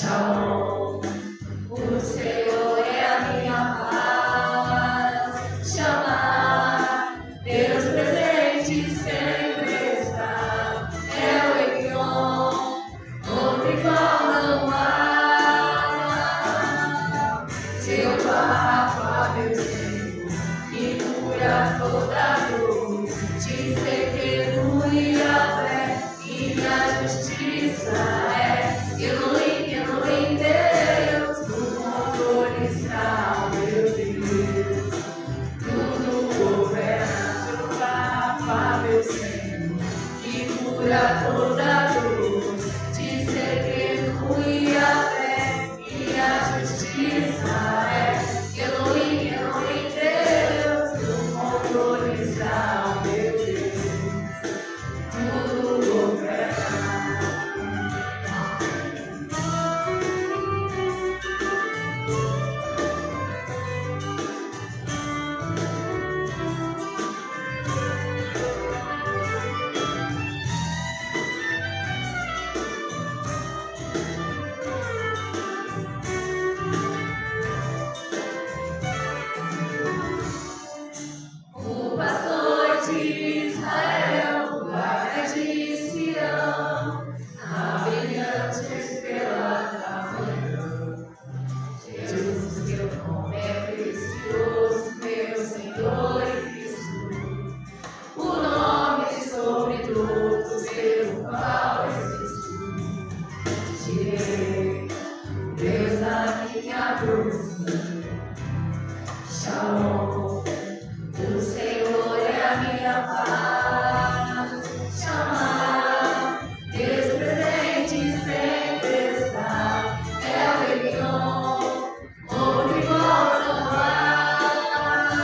Shalom, o Senhor é a minha paz. Chamar, Deus presente sempre está. É o Elion, outro igual não há. Jeová, meu Senhor, que cura toda dor. Te segredo e a fé, e a justiça é. Elohim, Deus, no controle está, meu Deus. Tudo governa, Jeová, meu Senhor, que cura toda dor. Te segredo e a fé, e a justiça é. Elohim, Deus, no controle está, meu Deus. Tudo governa. O pastor de Israel, guarda de Sião, a brilhante estrela da manhã. Jesus, teu nome é precioso, meu Senhor e Cristo, o nome sobre todos pelo qual existo. Tirei, Deus, a minha força. Shalom. O Senhor é a minha paz. Chamar, Deus presente sempre está. É o Elion, outro igual não há.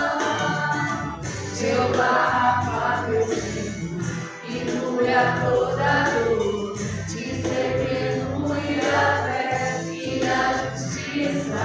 Jeová, meu Senhor, que cura toda dor. Te segredo e a fé, e a justiça